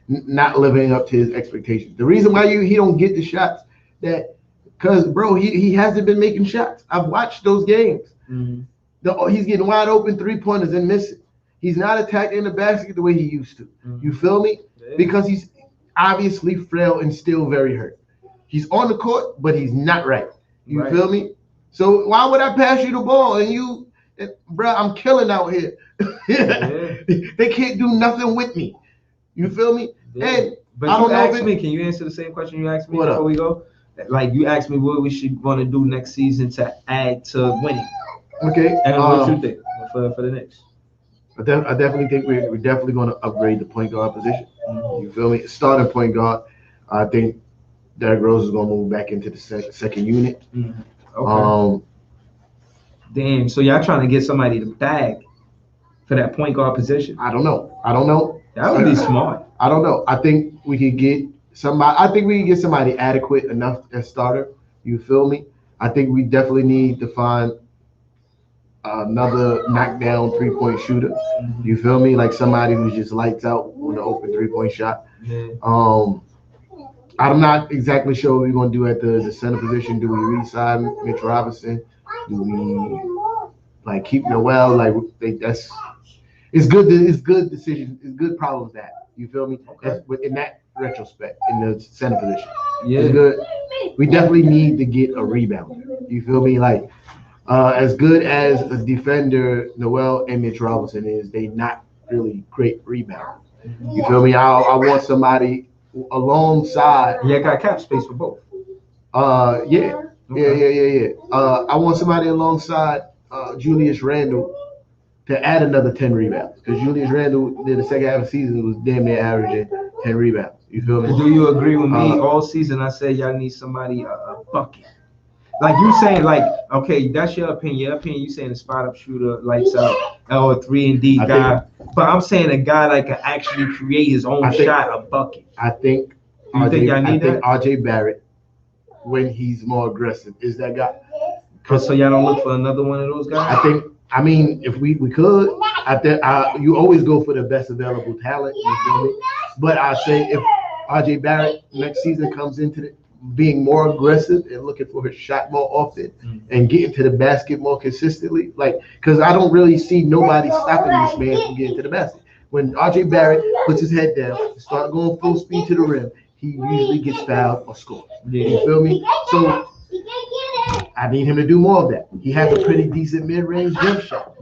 not living up to his expectations. The reason why he don't get the shots because bro, he hasn't been making shots. I've watched those games. Mm-hmm. He's getting wide open 3-pointers and missing. He's not attacking the basket the way he used to. Mm-hmm. You feel me? Yeah. Because he's obviously frail and still very hurt. He's on the court, but he's not right. You feel me? So why would I pass you the ball bro? I'm killing out here. Yeah. They can't do nothing with me. You feel me? Yeah. And but I don't know. Can you answer the same question you asked me before we go? Like you asked me what we should want to do next season to add to winning. Okay. And what you think for the Knicks? I definitely think we're definitely going to upgrade the point guard position. You feel me? Starting point guard, I think Derrick Rose is going to move back into the second unit. Okay. Damn. So y'all trying to get somebody to bag for that point guard position? I don't know. That would be smart. I don't know. I think we could get somebody. I think we can get somebody adequate enough as starter. You feel me? I think we definitely need to find another knockdown 3-point shooter. You feel me? Like somebody who's just lights out with an open 3-point shot. Yeah. I'm not exactly sure what we're gonna do at the center position. Do we re-sign Mitch Robinson? Do we keep Noel? That's it's good. It's good decisions. It's good problems to have. You feel me? Okay. In that retrospect, in the center position, it's good. We definitely need to get a rebounder. You feel me? As good as a defender Noel and Mitch Robinson is, they not really great rebounders. You feel me? I want somebody alongside. Yeah, got cap space for both. Yeah. I want somebody alongside Julius Randle to add another 10 rebounds, because Julius Randle did the second half of the season was damn near averaging 10 rebounds. You feel me? Do you agree with me? All season I said y'all need somebody a bucket. Like you saying, okay, that's your opinion. Your opinion, you saying a spot up shooter, lights out, or 3-and-D guy. But I'm saying a guy that can actually create his own shot, a bucket. I think. You think y'all need that? RJ Barrett, when he's more aggressive, is that guy. So y'all don't look for another one of those guys? I mean, if we could, you always go for the best available talent. You feel me? But I say if RJ Barrett next season comes into being more aggressive and looking for his shot more often and getting to the basket more consistently, because I don't really see nobody stopping this man from getting to the basket. When RJ Barrett puts his head down and start going full speed to the rim, he usually gets fouled or scores. Yeah. You feel me? So I need him to do more of that. He has a pretty decent mid-range jump shot.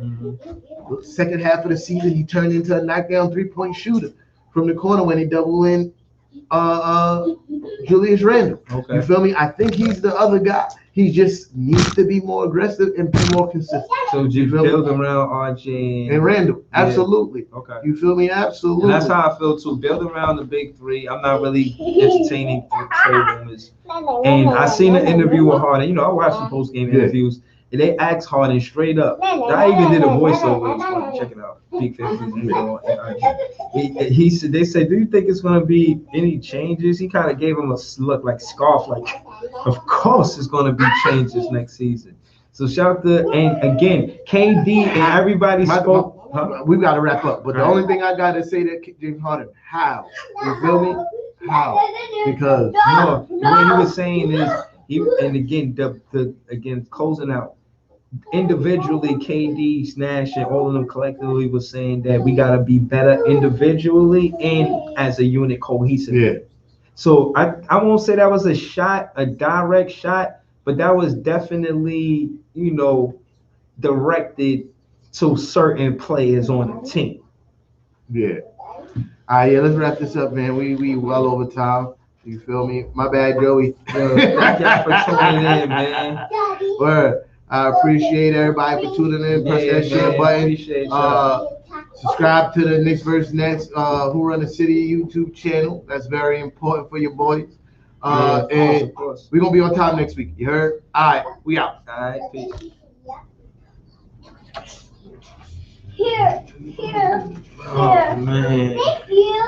Second half of the season, he turned into a knockdown 3-point shooter from the corner when he doubled in Julius Randle. Okay. You feel me? I think he's the other guy. He just needs to be more aggressive and be more consistent. So you build around RJ and Randle. Absolutely. Yeah. Okay. You feel me? Absolutely. And that's how I feel too. Build around the big three. I'm not really entertaining trade rumors. And I seen an interview with Harden. I watched some post game interviews. And they asked Harden straight up. I even did a voiceover. It's fun. Check it out. Big 50s. He said, they said, do you think it's going to be any changes? He kind of gave him a look scoff, of course it's going to be changes next season. So shout to, and again, KD and everybody spoke. We got to wrap up. But the only thing I got to say to James Harden, how? You feel me? How? Because what he was saying is, and again, closing out. Individually, KD, Nash, and all of them collectively was saying that we gotta be better individually and as a unit cohesive. Yeah. So I won't say that was a direct shot, but that was definitely, directed to certain players on the team. Yeah. All right, let's wrap this up, man. We well over time. You feel me? My bad, Joey. Thank y'all for tuning in, man. Word. I appreciate everybody for tuning in. Press that share button. Subscribe to the Knicks vs. Nets Who Run the City YouTube channel. That's very important for your boys. Of course. We're going to be on time next week. You heard? All right. We out. All right. Peace. Here.